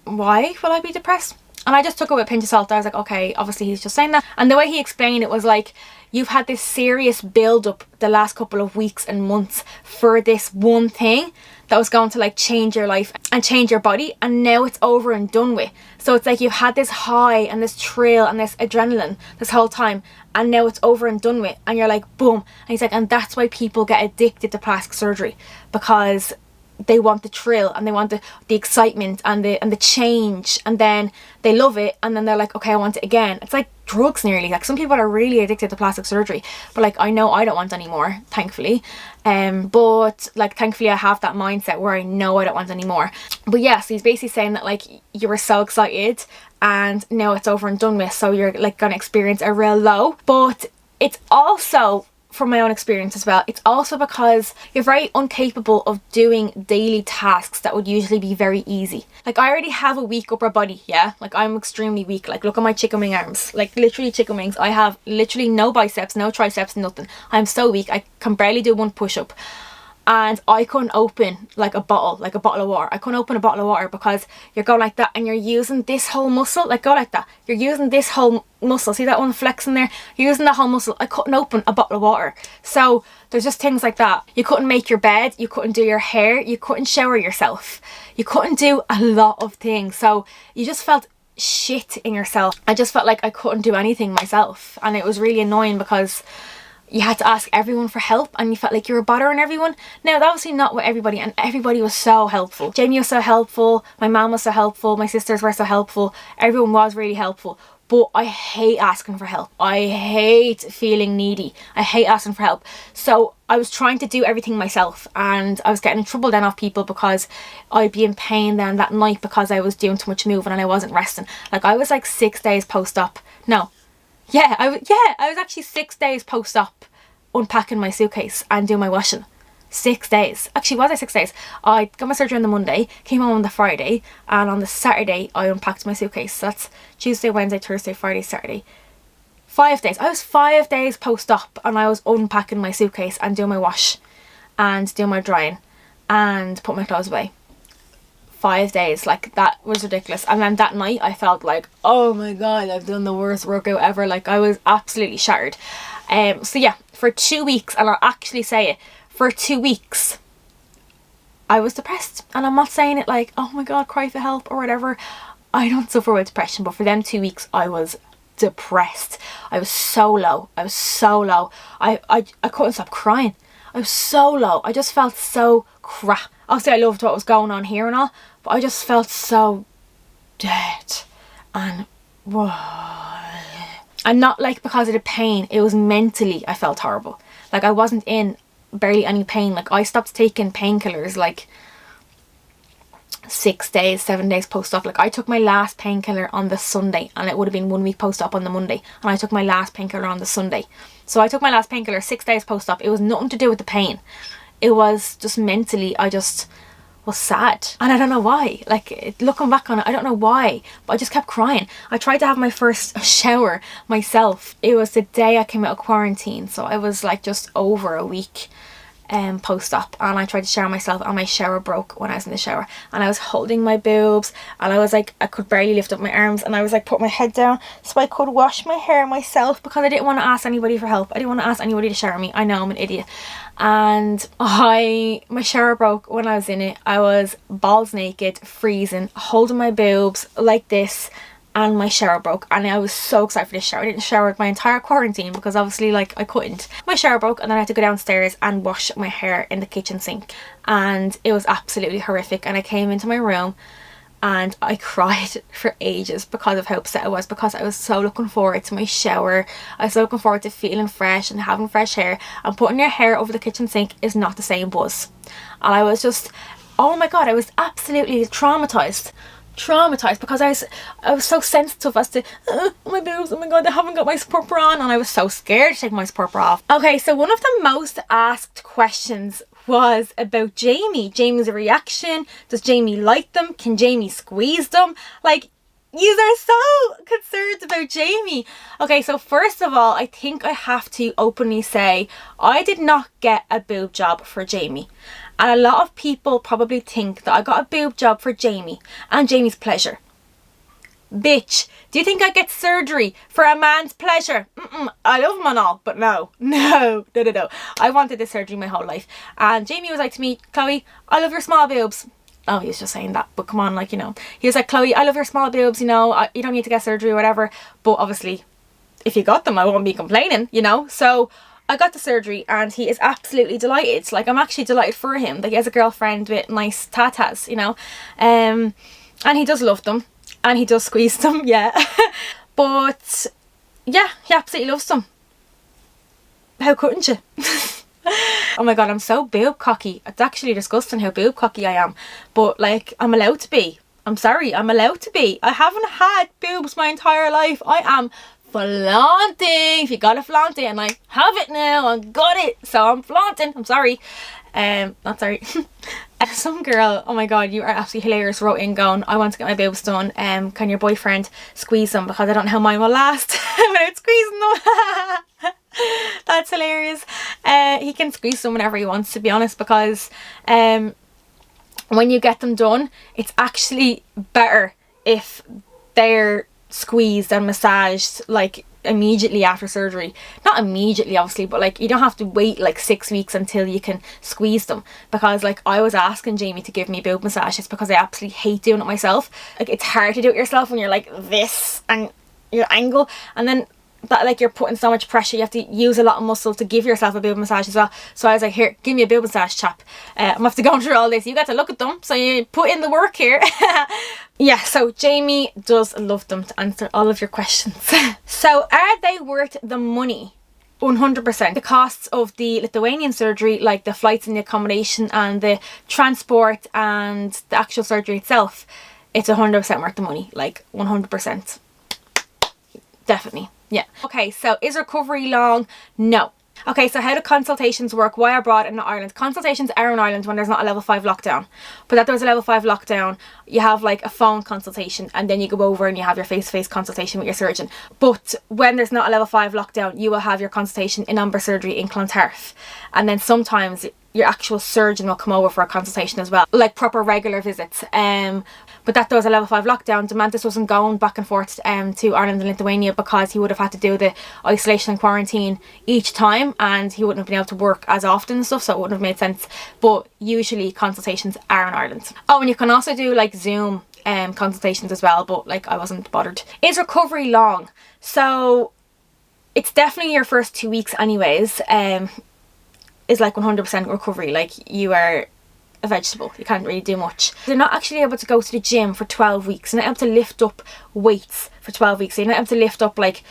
why will I be depressed? And I just took it with a pinch of salt. I was like, okay, obviously he's just saying that. And the way he explained it was like, you've had this serious build up the last couple of weeks and months for this one thing that was going to like change your life and change your body, and now it's over and done with. So it's like you've had this high and this thrill and this adrenaline this whole time, and now it's over and done with, and you're like, boom. And he's like, and that's why people get addicted to plastic surgery, because they want the thrill and they want the excitement and the change, and then they love it, and then they're like, okay, I want it again. It's like drugs nearly. Like, some people are really addicted to plastic surgery, but like, I know I don't want any more, thankfully. But like, thankfully I have that mindset where I know I don't want any more. But yeah, so he's basically saying that like, you were so excited and now it's over and done with, so you're like gonna experience a real low. But it's also, from my own experience as well, it's also because you're very incapable of doing daily tasks that would usually be very easy. Like, I already have a weak upper body, yeah? Like, I'm extremely weak. Like, look at my chicken wing arms. Like, literally chicken wings. I have literally no biceps, no triceps, nothing. I'm so weak. I can barely do one push-up. And I couldn't open like a bottle of water. I couldn't open a bottle of water because you're going like that and you're using this whole muscle. Like, go like that. You're using this whole muscle. See that one flexing there? You're using the whole muscle. I couldn't open a bottle of water. So there's just things like that. You couldn't make your bed. You couldn't do your hair. You couldn't shower yourself. You couldn't do a lot of things. So you just felt shit in yourself. I just felt like I couldn't do anything myself. And it was really annoying because you had to ask everyone for help, and you felt like you were bothering everyone. Now, that obviously not with everybody, and everybody was so helpful. Jamie was so helpful, my mum was so helpful, my sisters were so helpful, everyone was really helpful. But I hate asking for help. I hate feeling needy. I hate asking for help. So I was trying to do everything myself, and I was getting in trouble then off people because I'd be in pain then that night because I was doing too much moving and I wasn't resting. Like, I was like 6 days post-op. No. Yeah, I was actually 6 days post-op unpacking my suitcase and doing my washing. 6 days. Actually, was I 6 days? I got my surgery on the Monday, came home on the Friday, and on the Saturday I unpacked my suitcase. So that's Tuesday, Wednesday, Thursday, Friday, Saturday. 5 days. I was 5 days post-op, and I was unpacking my suitcase and doing my wash and doing my drying and put my clothes away. 5 days. Like, that was ridiculous. And then that night I felt like, oh my god, I've done the worst workout ever. Like, I was absolutely shattered. So yeah, for 2 weeks, and I'll actually say it, for 2 weeks I was depressed. And I'm not saying it like, oh my god, cry for help or whatever. I don't suffer with depression, but for them 2 weeks I was depressed. I was so low. I was so low. I couldn't stop crying. I was so low. I just felt so crap. Obviously I loved what was going on here and all, but I just felt so dead. And not like because of the pain, it was mentally I felt horrible. Like, I wasn't in barely any pain. Like, I stopped taking painkillers like 6 days, 7 days post-op. Like, I took my last painkiller on the Sunday, and it would have been 1 week post-op on the Monday, and I took my last painkiller on the Sunday. So I took my last painkiller 6 days post-op. It was nothing to do with the pain. It was just mentally, I just was sad, and I don't know why. Like, looking back on it, I don't know why, but I just kept crying. I tried to have my first shower myself. It was the day I came out of quarantine, so I was like just over a week post-op, and I tried to shower myself, and my shower broke when I was in the shower, and I was holding my boobs, and I was like, I could barely lift up my arms, and I was like, put my head down so I could wash my hair myself, because I didn't want to ask anybody for help. I didn't want to ask anybody to shower me. I know I'm an idiot. And my shower broke when I was in it. I was balls naked, freezing, holding my boobs like this, and my shower broke, and I was so excited for this shower. I didn't shower my entire quarantine because obviously, like, I couldn't. My shower broke, and then I had to go downstairs and wash my hair in the kitchen sink, and it was absolutely horrific. And I came into my room and I cried for ages because of how upset I was, because I was so looking forward to my shower. I was so looking forward to feeling fresh and having fresh hair, and putting your hair over the kitchen sink is not the same buzz. And I was just, oh my god, I was absolutely traumatized because I was so sensitive as to my boobs, oh my god, I haven't got my support bra on, and I was so scared to take my support bra off. Okay, so one of the most asked questions was about Jamie's reaction. Does Jamie like them? Can Jamie squeeze them? Like, you are so concerned about Jamie. Okay, so first of all, I think I have to openly say I did not get a boob job for Jamie. And a lot of people probably think that I got a boob job for Jamie and Jamie's pleasure. Bitch, do you think I get surgery for a man's pleasure? I love him and all, but no. I wanted this surgery my whole life. And Jamie was like to me, Chloe, I love your small boobs. Oh, he was just saying that, but come on, like, you know. He was like, Chloe, I love your small boobs, you know, you don't need to get surgery or whatever. But obviously, if you got them, I won't be complaining, you know. So I got the surgery, and he is absolutely delighted. Like, I'm actually delighted for him. Like, he has a girlfriend with nice tatas, you know. And he does love them. And he does squeeze them, yeah. But yeah, he absolutely loves them. How couldn't you? Oh my god, I'm so boob cocky. It's actually disgusting how boob cocky I am. But like, I'm allowed to be. I'm sorry, I'm allowed to be. I haven't had boobs my entire life. I am flaunting. If you gotta flaunt it, and I have it now, I got it, so I'm flaunting. I'm sorry. Not sorry. Some girl, oh my god, you are absolutely hilarious, wrote in going, I want to get my boobs done. Can your boyfriend squeeze them, because I don't know how mine will last without squeezing them. That's hilarious. He can squeeze them whenever he wants, to be honest, because when you get them done, it's actually better if they're squeezed and massaged like immediately after surgery. Not immediately obviously, but like, you don't have to wait like 6 weeks until you can squeeze them, because like, I was asking Jamie to give me boob massages because I absolutely hate doing it myself. Like, it's hard to do it yourself when you're like this and your angle, and then that, like, you're putting so much pressure, you have to use a lot of muscle to give yourself a boob massage as well. So I was like, here, give me a boob massage, chap. I'm gonna have to go through all this. You got to look at them, so you put in the work here. Yeah, so Jamie does love them, to answer all of your questions. So are they worth the money? 100%. The costs of the Lithuanian surgery, like the flights and the accommodation and the transport and the actual surgery itself, it's 100% worth the money. Like, 100%. Definitely. Yeah. Okay, so is recovery long? No. Okay, so how do consultations work? Why abroad and not Ireland? Consultations are in Ireland when there's not a level 5 lockdown. But that there was a level 5 lockdown, you have like a phone consultation, and then you go over and you have your face-to-face consultation with your surgeon. But when there's not a level 5 lockdown, you will have your consultation in Umber surgery in Clontarf. And then sometimes your actual surgeon will come over for a consultation as well, like proper regular visits. But that was a level 5 lockdown. Demantis wasn't going back and forth to Ireland and Lithuania because he would have had to do the isolation and quarantine each time, and he wouldn't have been able to work as often and stuff, so it wouldn't have made sense. But usually consultations are in Ireland. Oh, and you can also do like Zoom consultations as well, but like I wasn't bothered. Is recovery long? So it's definitely your first 2 weeks anyways. Is like 100% recovery. Like, you are a vegetable, you can't really do much. You're not actually able to go to the gym for 12 weeks. You're not able to lift up weights for 12 weeks. So you're not able to lift up like,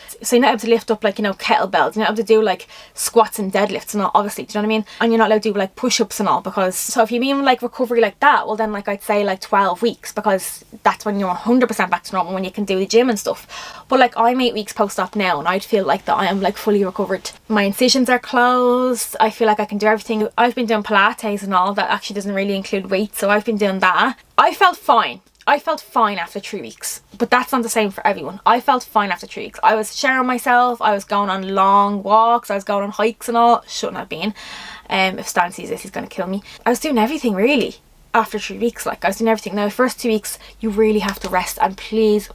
you know, kettlebells. You're not able to do like squats and deadlifts and all, obviously, do you know what I mean? And you're not allowed to do like push-ups and all, because, so if you mean like recovery like that, well then like I'd say like 12 weeks, because that's when you're 100% back to normal, when you can do the gym and stuff. But like, I'm 8 weeks post-op now, and I'd feel like that I am like fully recovered. My incisions are closed. I feel like I can do everything. I've been doing Pilates and all, that actually doesn't really include weights, so I've been doing that. I felt fine after 3 weeks, but that's not the same for everyone. I felt fine after 3 weeks. I was showering myself, I was going on long walks, I was going on hikes and all. Shouldn't have been. If Stan sees this, he's gonna kill me. I was doing everything really after 3 weeks. Like, I was doing everything. Now the first 2 weeks you really have to rest, and please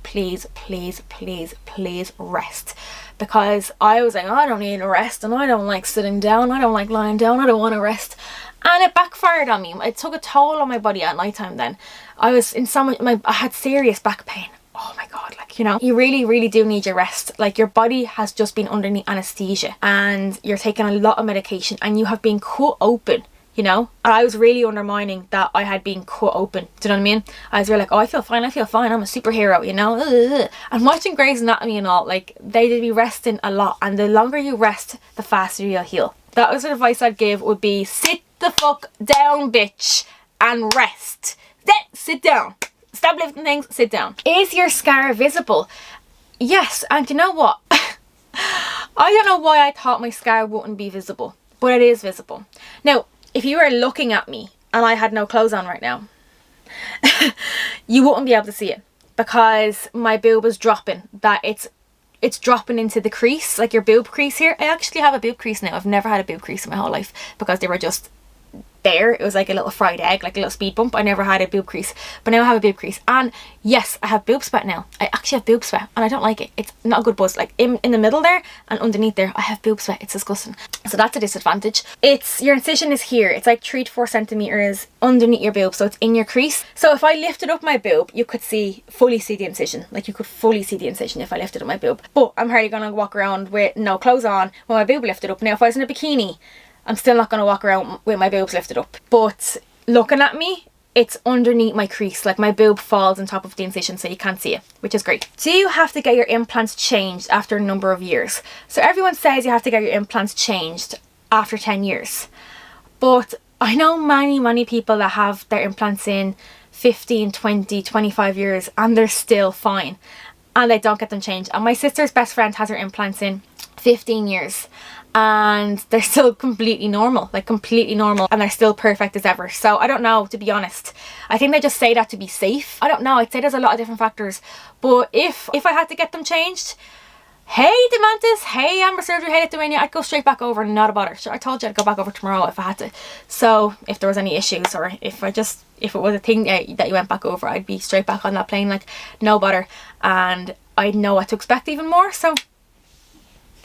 rest, because I was like, oh, I don't need a rest, and I don't like sitting down, I don't like lying down, I don't want to rest. And it backfired on me. It took a toll on my body at night time then. I was in so much, I had serious back pain. Oh my God, like, you know, you really do need your rest. Like, your body has just been underneath anesthesia, and you're taking a lot of medication, and you have been cut open, you know. And I was really undermining that I had been cut open. Do you know what I mean? I was really like, oh, I feel fine, I'm a superhero, you know. And watching Grey's Anatomy and all, like, they did be resting a lot, and the longer you rest, the faster you'll heal. That was the advice I'd give, would be sit the fuck down, bitch, and rest. Sit down. Stop lifting things, sit down. Is your scar visible? Yes, and you know what? I don't know why I thought my scar wouldn't be visible, but it is visible. Now, if you were looking at me and I had no clothes on right now, you wouldn't be able to see it, because my boob was dropping. That it's dropping into the crease, like your boob crease here. I actually have a boob crease now. I've never had a boob crease in my whole life, because they were just there. It was like a little fried egg, like a little speed bump. I never had a boob crease, but now I have a boob crease. And yes, I have boob sweat now. I actually have boob sweat, and I don't like it. It's not a good buzz. Like in the middle there and underneath there, I have boob sweat. It's disgusting. So that's a disadvantage. Your incision is here. It's like 3 to 4 centimeters underneath your boob, so it's in your crease. So if I lifted up my boob, you could fully see the incision. Like, you could fully see the incision if I lifted up my boob. But I'm hardly gonna walk around with no clothes on with my boob lifted up. Now if I was in a bikini, I'm still not going to walk around with my boobs lifted up. But looking at me, it's underneath my crease. Like, my boob falls on top of the incision, so you can't see it, which is great. Do you have to get your implants changed after a number of years? So everyone says you have to get your implants changed after 10 years. But I know many people that have their implants in 15, 20, 25 years, and they're still fine, and they don't get them changed. And my sister's best friend has her implants in 15 years. And they're still completely normal, and they're still perfect as ever. So I don't know, to be honest. I think they just say that to be safe. I don't know, I'd say there's a lot of different factors. But if I had to get them changed, hey Demantis, hey Amber Surgery, hey Lithuania, I'd go straight back over, not a bother. Sure, I told you I'd go back over tomorrow if I had to. So if there was any issues, or if it was a thing that you went back over, I'd be straight back on that plane, like, no bother. And I'd know what to expect even more, so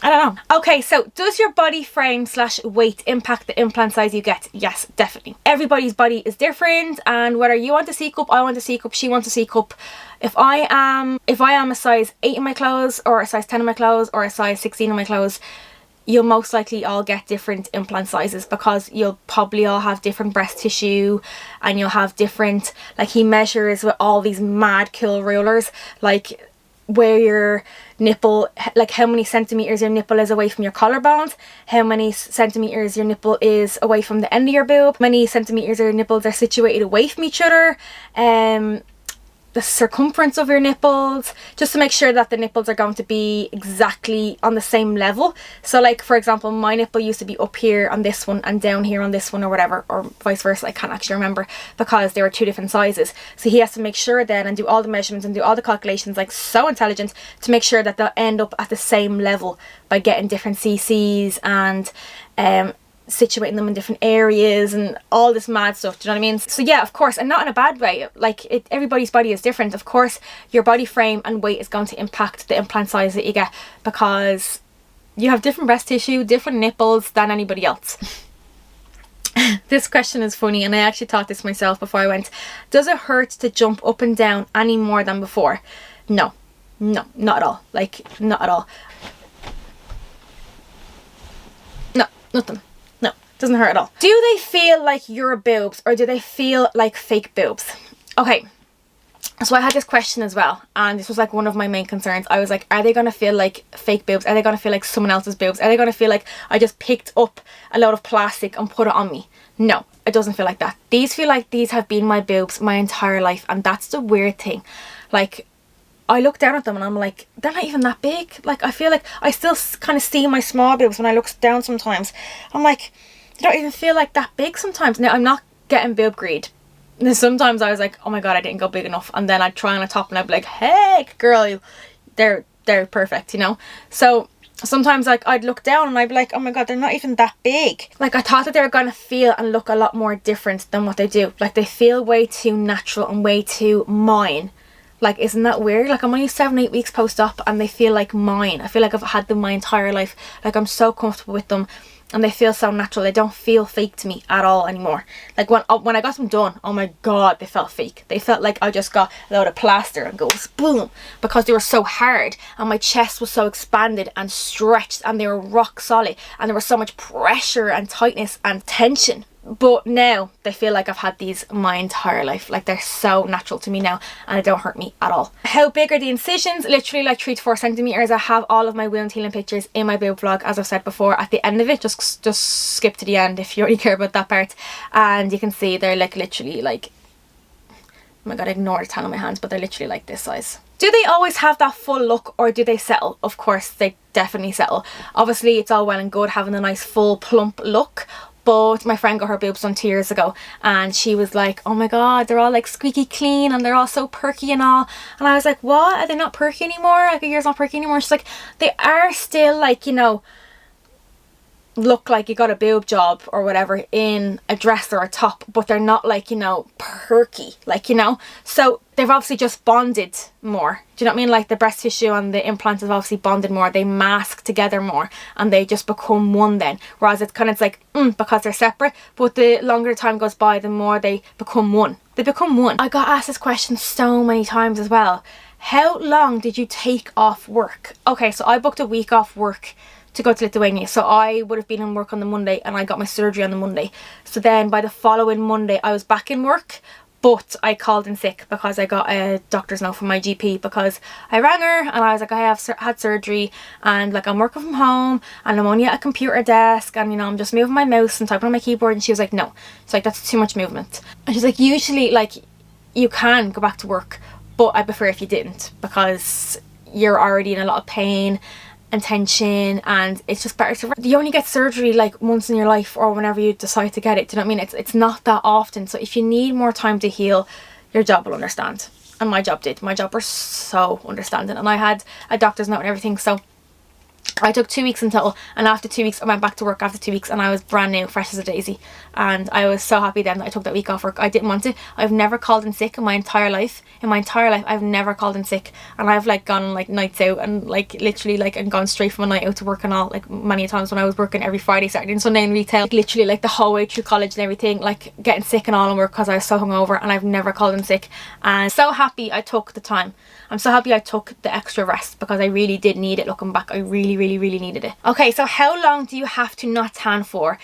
I don't know. Okay, so does your body frame / weight impact the implant size you get? Yes, definitely. Everybody's body is different, and whether you want a C cup, I want a C cup, she wants a C cup. If I am a size 8 in my clothes, or a size 10 in my clothes, or a size 16 in my clothes, you'll most likely all get different implant sizes, because you'll probably all have different breast tissue, and you'll have different, like, he measures with all these mad cool rulers, like where your nipple, like how many centimeters your nipple is away from your collarbones, how many centimeters your nipple is away from the end of your boob, how many centimeters your nipples are situated away from each other, the circumference of your nipples, just to make sure that the nipples are going to be exactly on the same level. So like, for example, my nipple used to be up here on this one and down here on this one, or whatever, or vice versa. I can't actually remember, because they were 2 different sizes. So he has to make sure then, and do all the measurements and do all the calculations, like, so intelligent, to make sure that they'll end up at the same level by getting different cc's and situating them in different areas and all this mad stuff, do you know what I mean? So yeah, of course, and not in a bad way, like everybody's body is different. Of course your body frame and weight is going to impact the implant size that you get, because you have different breast tissue, different nipples than anybody else. This question is funny, and I actually thought this myself before I went. Does it hurt to jump up and down any more than before? No, not at all. Like, not at all. No, nothing. No, doesn't hurt at all. Do they feel like your boobs, or do they feel like fake boobs? Okay, so I had this question as well, and this was like one of my main concerns. I was like, are they gonna feel like fake boobs? Are they gonna feel like someone else's boobs? Are they gonna feel like I just picked up a load of plastic and put it on me? No, it doesn't feel like that. These feel like these have been my boobs my entire life, and that's the weird thing. Like, I look down at them and I'm like, they're not even that big. Like, I feel like I still kind of see my small boobs when I look down sometimes. I'm like, they don't even feel like that big sometimes. Now, I'm not getting boob greed. Sometimes I was like, oh my god, I didn't go big enough, and then I'd try on a top and I'd be like, hey girl, they're perfect, you know? So sometimes, like, I'd look down and I'd be like, oh my god, they're not even that big. Like, I thought that they were gonna feel and look a lot more different than what they do. Like, they feel way too natural and way too mine. Like, isn't that weird? Like, I'm only 7-8 weeks post-op and they feel like mine. I feel like I've had them my entire life. Like, I'm so comfortable with them and they feel so natural. They don't feel fake to me at all anymore. Like, when I got them done, oh my god, they felt fake. They felt like I just got a load of plaster and goes boom, because they were so hard and my chest was so expanded and stretched and they were rock solid and there was so much pressure and tightness and tension. But now they feel like I've had these my entire life. Like, they're so natural to me now and they don't hurt me at all. How big are the incisions? Literally like 3 to 4 centimeters. I have all of my wound healing pictures in my boob vlog, as I've said before. At the end of it, just skip to the end if you only care about that part, and you can see they're like literally like, oh my god, ignore the tan on my hands, but they're literally like this size. Do they always have that full look, or do they settle? Of course they definitely settle. Obviously it's all well and good having a nice full plump look, but my friend got her boobs done 2 years ago and she was like, oh my god, they're all like squeaky clean and they're all so perky and all. And I was like, what? Are they not perky anymore? Like, a year's not perky anymore? She's like, they are still like, you know, look like you got a boob job or whatever in a dress or a top, but they're not like, you know, perky, like, you know. So they've obviously just bonded more. Do you know what I mean? Like, the breast tissue and the implants have obviously bonded more. They mask together more and they just become one then. Whereas it's kind of like, because they're separate, but the longer time goes by, the more they become one. They become one. I got asked this question so many times as well. How long did you take off work? Okay, so I booked a week off work to go to Lithuania. So I would have been in work on the Monday and I got my surgery on the Monday. So then by the following Monday I was back in work, but I called in sick because I got a doctor's note from my GP, because I rang her and I was like, I have had surgery and like I'm working from home and I'm only at a computer desk and, you know, I'm just moving my mouse and typing on my keyboard. And she was like, no. She's like, that's too much movement. And she's like, usually like you can go back to work, but I prefer if you didn't, because you're already in a lot of pain and tension and it's just better to, you only get surgery like once in your life or whenever you decide to get it. Do you know what I mean? It's not that often. So if you need more time to heal, your job will understand. And my job did. My job was so understanding and I had a doctor's note and everything. So I took 2 weeks in total, and after 2 weeks I went back to work after 2 weeks and I was brand new, fresh as a daisy, and I was so happy then that I took that week off work. I didn't want to. I've never called in sick in my entire life. I've never called in sick, and I've like gone like nights out and like literally like and gone straight from a night out to work and all, like many times when I was working every Friday, Saturday and Sunday in retail, like, literally like the whole way through college and everything, like getting sick and all in work because I was so hungover, and I've never called in sick. And so happy I took the time. I'm so happy I took the extra rest because I really did need it. Looking back, I really needed it. Okay, so how long do you have to not tan for?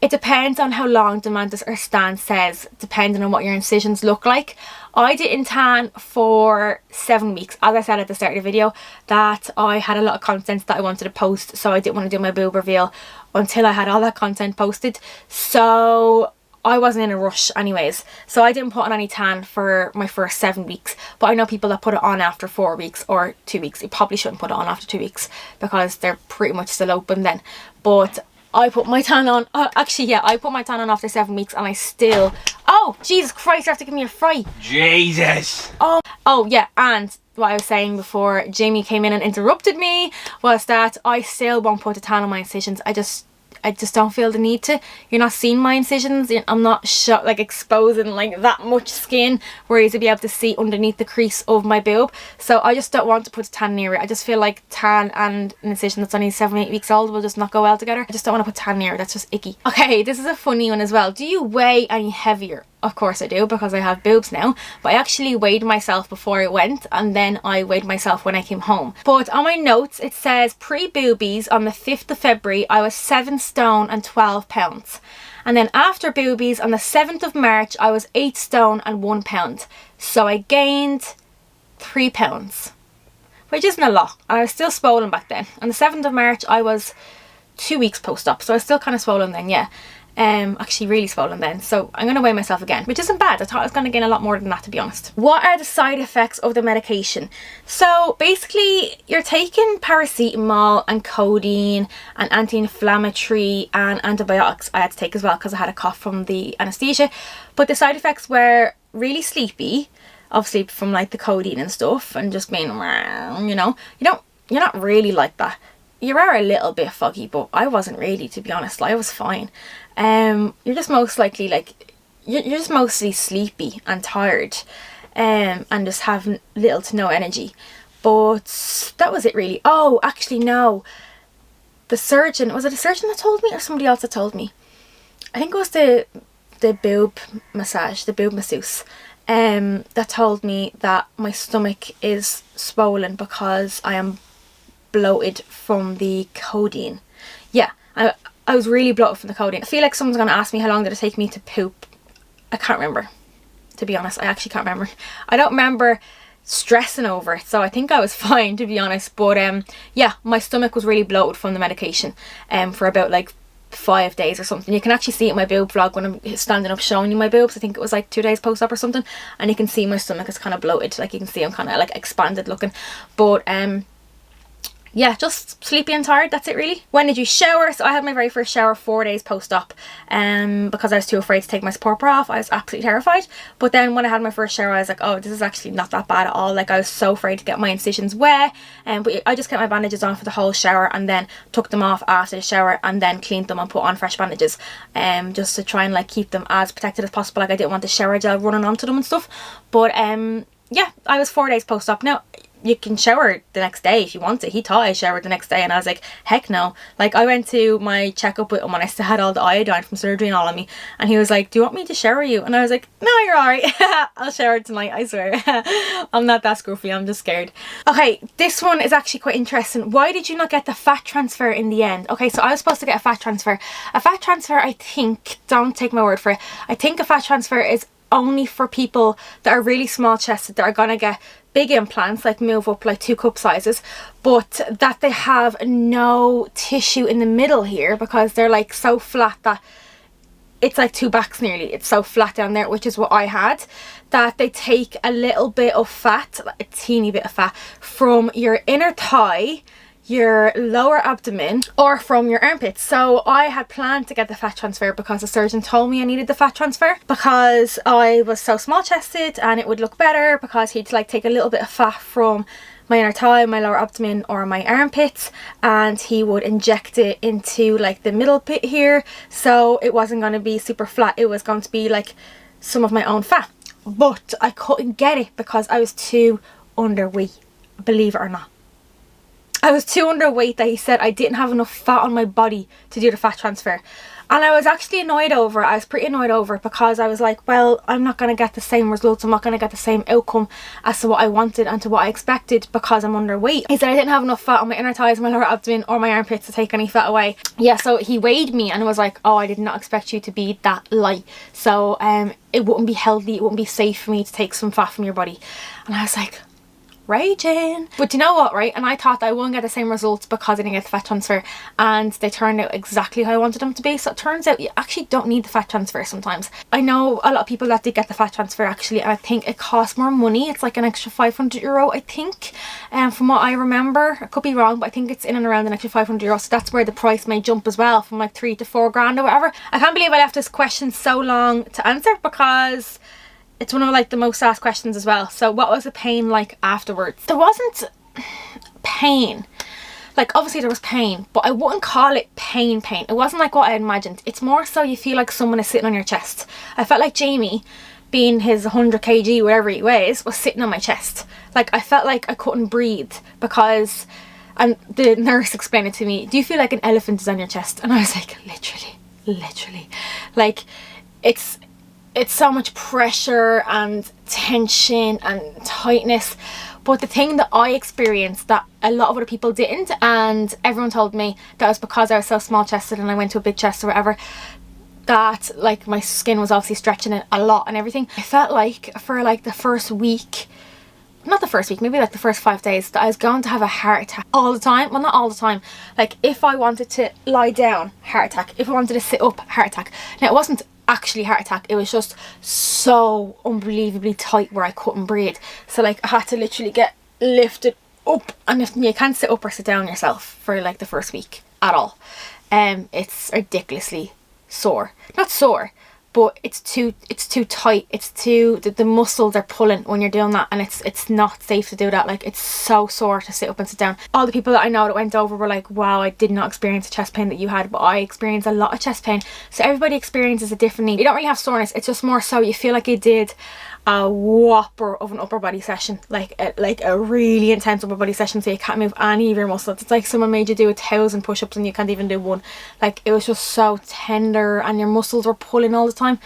It depends on how long Demantis or Stan says, depending on what your incisions look like. I didn't tan for 7 weeks. As I said at the start of the video, that I had a lot of content that I wanted to post, so I didn't want to do my boob reveal until I had all that content posted. So I wasn't in a rush anyways, so I didn't put on any tan for my first 7 weeks. But I know people that put it on after 4 weeks or 2 weeks. You probably shouldn't put it on after 2 weeks because they're pretty much still open then. But I put my tan on, I put my tan on after 7 weeks and I still, oh Jesus Christ, you have to give me a fry. Jesus. Oh yeah, and what I was saying before Jamie came in and interrupted me was that I still won't put a tan on my incisions. I just don't feel the need to. You're not seeing my incisions. I'm not like exposing like that much skin where you'll be able to see underneath the crease of my boob. So I just don't want to put tan near it. I just feel like tan and an incision that's only 7-8 weeks old will just not go well together. I just don't want to put tan near it. That's just icky. Okay, this is a funny one as well. Do you weigh any heavier? Of course I do, because I have boobs now, but I actually weighed myself before I went, and then I weighed myself when I came home. But on my notes it says pre-boobies on the 5th of February I was 7 stone and 12 pounds, and then after boobies on the 7th of March I was 8 stone and 1 pound, so I gained 3 pounds, which isn't a lot, and I was still swollen back then. On the 7th of March I was 2 weeks post-op, so I was still kind of swollen then, yeah. Actually really swollen then, so I'm going to weigh myself again, which isn't bad. I thought I was going to gain a lot more than that, to be honest. What are the side effects of the medication? So basically you're taking paracetamol and codeine and anti-inflammatory and antibiotics. I had to take as well because I had a cough from the anesthesia, but the side effects were really sleepy, obviously from like the codeine and stuff, and just being, you know, you're not really like that. You are a little bit foggy, but I wasn't really, to be honest. I was fine. You're just most likely like, you're just mostly sleepy and tired, and just have little to no energy. But that was it really. Oh, actually no. The surgeon, was it a surgeon that told me or somebody else that told me? I think it was the boob massage, the boob masseuse, that told me that my stomach is swollen because I am bloated from the codeine. Yeah, I was really bloated from the codeine. I feel like someone's going to ask me how long did it take me to poop. I can't remember, to be honest. I actually can't remember. I don't remember stressing over it, so I think I was fine, to be honest. But yeah, my stomach was really bloated from the medication for about like 5 days or something. You can actually see it in my boob vlog when I'm standing up showing you my boobs. I think it was like 2 days post-op or something, and you can see my stomach is kind of bloated. Like you can see I'm kind of like expanded looking. But yeah, just sleepy and tired, that's it really. When did you shower? So I had my very first shower 4 days post-op, because I was too afraid to take my support bra off. I was absolutely terrified. But then when I had my first shower I was like, oh, this is actually not that bad at all. Like I was so afraid to get my incisions wet, but I just kept my bandages on for the whole shower and then took them off after the shower and then cleaned them and put on fresh bandages, just to try and like keep them as protected as possible. Like I didn't want the shower gel running onto them and stuff. But yeah, I was 4 days post-op. Now you can shower the next day if you want to. He thought I showered the next day and I was like, heck no. Like I went to my checkup with him and I still had all the iodine from surgery and all on me, and he was like, do you want me to shower you? And I was like, no, you're alright. I'll shower tonight, I swear. I'm not that scruffy, I'm just scared. Okay, this one is actually quite interesting. Why did you not get the fat transfer in the end? Okay, so I was supposed to get a fat transfer. A fat transfer, I think, don't take my word for it, I think a fat transfer is only for people that are really small chested, that are gonna get big implants, like move up like 2 cup sizes, but that they have no tissue in the middle here because they're like so flat that it's like 2 backs nearly. It's so flat down there, which is what I had, that they take a little bit of fat, a teeny bit of fat, from your inner thigh, your lower abdomen, or from your armpits. So I had planned to get the fat transfer because the surgeon told me I needed the fat transfer because I was so small chested and it would look better, because he'd like take a little bit of fat from my inner thigh, my lower abdomen or my armpits, and he would inject it into like the middle bit here, so it wasn't going to be super flat. It was going to be like some of my own fat, but I couldn't get it because I was too underweight, believe it or not. I was too underweight that he said I didn't have enough fat on my body to do the fat transfer. And I was actually annoyed over it. I was pretty annoyed over it because I was like, well, I'm not going to get the same results. I'm not going to get the same outcome as to what I wanted and to what I expected because I'm underweight. He said I didn't have enough fat on my inner thighs, my lower abdomen or my armpits to take any fat away. Yeah, so he weighed me and was like, oh, I did not expect you to be that light. So it wouldn't be healthy. It wouldn't be safe for me to take some fat from your body. And I was like, raging. But you know what, right? And I thought that I wouldn't get the same results because I didn't get the fat transfer, and they turned out exactly how I wanted them to be. So it turns out you actually don't need the fat transfer sometimes. I know a lot of people that did get the fat transfer actually, and I think it costs more money. It's like an extra €500, I think, from what I remember. I could be wrong, but I think it's in and around an extra €500. So that's where the price may jump as well, from like 3 to 4 grand or whatever. I can't believe I left this question so long to answer because it's one of like the most asked questions as well. So what was the pain like afterwards? There wasn't pain, Like obviously there was pain, but I wouldn't call it pain. It wasn't like what I imagined. It's more so you feel like someone is sitting on your chest. I felt like Jamie, being his 100 kg, whatever he weighs, was sitting on my chest. Like I felt like I couldn't breathe because, and the nurse explained it to me, do you feel like an elephant is on your chest? And I was like, literally. Like it's so much pressure and tension and tightness. But the thing that I experienced that a lot of other people didn't, and everyone told me that was because I was so small chested and I went to a big chest or whatever, that like my skin was obviously stretching it a lot and everything. I felt like for like the first week, not the first week, maybe like the first 5 days, that I was going to have a heart attack all the time. Well, not all the time. Like if I wanted to lie down, heart attack. If I wanted to sit up, heart attack. Now it wasn't actually heart attack, it was just so unbelievably tight where I couldn't breathe. So like I had to literally get lifted up, and if you can't sit up or sit down yourself for like the first week at all. It's ridiculously sore. Not sore, but it's too tight. It's too, the muscles are pulling when you're doing that, and it's not safe to do that. Like it's so sore to sit up and sit down. All the people that I know that went over were like, wow, I did not experience the chest pain that you had, but I experienced a lot of chest pain. So everybody experiences it differently. You don't really have soreness, it's just more so you feel like you did a whopper of an upper body session, like a really intense upper body session, so you can't move any of your muscles. It's like someone made you do 1,000 push-ups and you can't even do one. Like it was just so tender and your muscles were pulling all the time.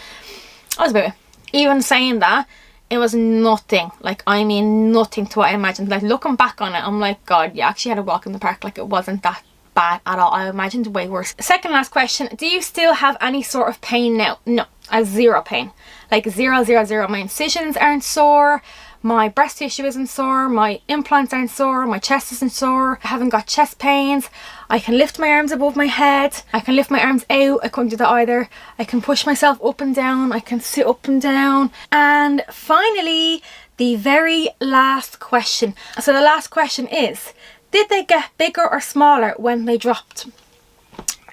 I was about it. Even saying that, it was nothing, like I mean nothing to what I imagined. Like looking back on it, I'm like, God, you actually had a walk in the park. Like it wasn't that bad at all. I imagined way worse. Second last question, do you still have any sort of pain now? No, I have zero pain. Like 0, 0, 0. My incisions aren't sore, my breast tissue isn't sore, my implants aren't sore, my chest isn't sore, I haven't got chest pains, I can lift my arms above my head, I can lift my arms out, I couldn't do that either, I can push myself up and down, I can sit up and down. And finally, the very last question. So the last question is, did they get bigger or smaller when they dropped?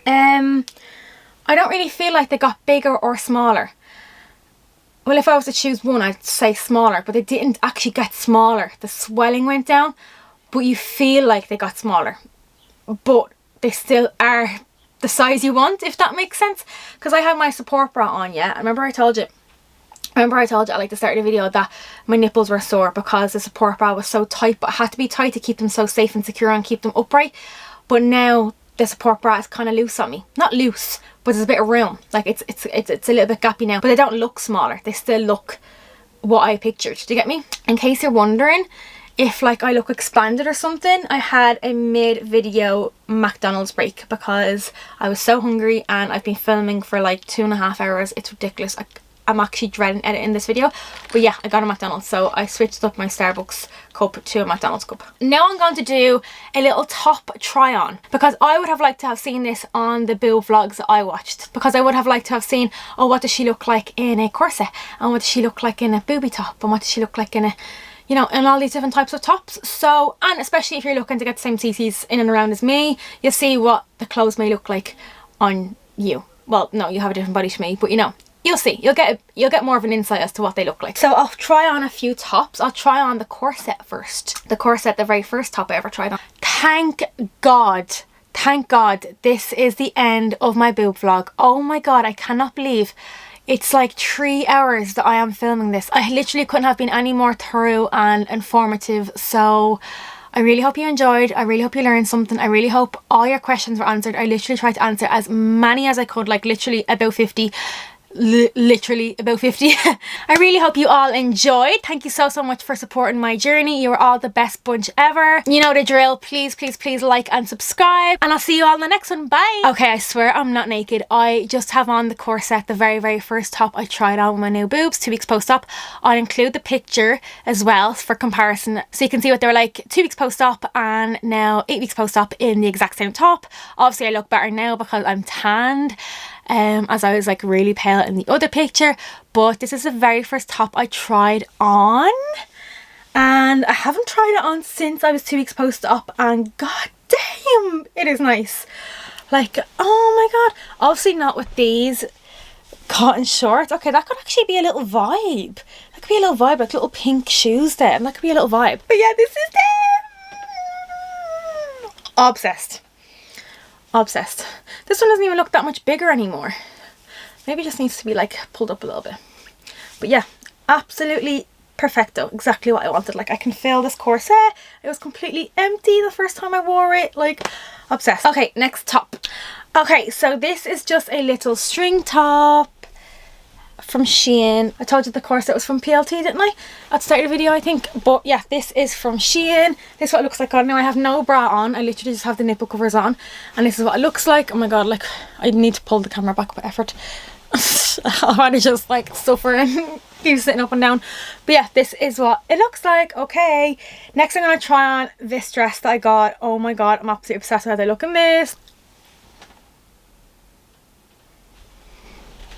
I don't really feel like they got bigger or smaller. Well, if I was to choose one, I'd say smaller, but they didn't actually get smaller. The swelling went down, but you feel like they got smaller. But they still are the size you want, if that makes sense. Because I had my support bra on, yeah. I remember I told you at like the start of the video that my nipples were sore because the support bra was so tight, but it had to be tight to keep them so safe and secure and keep them upright. But now the support bra is kind of loose on me. Not loose, but there's a bit of room. Like it's a little bit gappy now, but they don't look smaller. They still look what I pictured. Do you get me? In case you're wondering if like I look expanded or something, I had a mid-video McDonald's break because I was so hungry and I've been filming for like 2.5 hours. It's ridiculous. I'm actually dreading editing this video, but yeah, I got a McDonald's, so I switched up my Starbucks cup to a McDonald's cup. Now I'm going to do a little top try on, because I would have liked to have seen this on the boob vlogs that I watched, because I would have liked to have seen, oh, what does she look like in a corset, and what does she look like in a booby top, and what does she look like in a, you know, in all these different types of tops. So, and especially if you're looking to get the same CCs in and around as me, you'll see what the clothes may look like on you. Well, no, you have a different body to me, but you know, you'll see, you'll get more of an insight as to what they look like. So I'll try on a few tops. I'll try on the corset first. The corset, the very first top I ever tried on. Thank God this is the end of my boob vlog. Oh my God, I cannot believe it's like 3 hours that I am filming this. I literally couldn't have been any more thorough and informative. So I really hope you enjoyed. I really hope you learned something. I really hope all your questions were answered. I literally tried to answer as many as I could, like literally about 50. Literally about 50. I really hope you all enjoyed. Thank you so much for supporting my journey. You are all the best bunch ever. You know the drill. Please like and subscribe, and I'll see you all in the next one. Bye. Okay, I swear I'm not naked. I just have on the corset, the very first top I tried on with my new boobs 2 weeks post-op. I'll include the picture as well for comparison, so you can see what they were like 2 weeks post-op and now 8 weeks post-op in the exact same top. Obviously I look better now because I'm tanned, as I was like really pale in the other picture, but this is the very first top I tried on, and I haven't tried it on since I was 2 weeks post-op, and god damn, it is nice. Like, oh my god. Obviously not with these cotton shorts. Okay, that could actually be a little vibe. That could be a little vibe, like little pink shoes there, and that could be a little vibe. But yeah, this is them. Obsessed. Obsessed. This one doesn't even look that much bigger anymore. Maybe it just needs to be like pulled up a little bit. But yeah, absolutely perfecto. Exactly what I wanted. Like I can feel this corset. It was completely empty the first time I wore it. Like obsessed. Okay, next top. Okay, so this is just a little string top from Shein. I told you the corset was from PLT, didn't I? At the start of the video, I think. But yeah, this is from Shein. This is what it looks like on. Now I have no bra on. I literally just have the nipple covers on. And this is what it looks like. Oh my god, like I need to pull the camera back by effort. I'll rather just like suffer and keep sitting up and down. But yeah, this is what it looks like. Okay. Next I'm going to try on this dress that I got. Oh my god, I'm absolutely obsessed with how they look in this.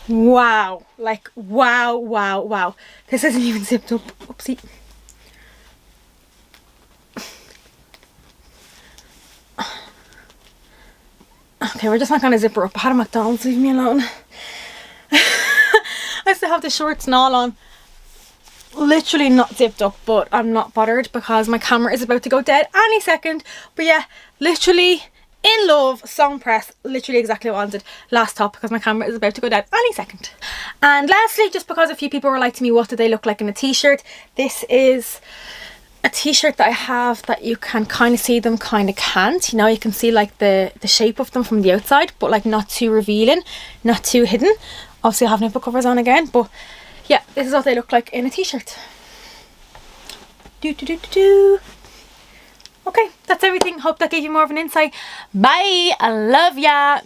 Wow, like wow, wow, wow. This isn't even zipped up. Oopsie. Okay, we're just not gonna zip her up. I had a McDonald's, leave me alone. I still have the shorts and all on. Literally not zipped up, but I'm not bothered because my camera is about to go dead any second. But yeah, literally in love, song press, literally exactly what I wanted. Last top because my camera is about to go dead any second. And lastly, just because a few people were like to me, what do they look like in a t-shirt? This is a t-shirt that I have that you can kind of see them, kind of can't. You know, you can see like the shape of them from the outside, but like not too revealing, not too hidden. Obviously I have nipple covers on again, but yeah, this is what they look like in a t-shirt. Okay, that's everything. Hope that gave you more of an insight. Bye. I love ya.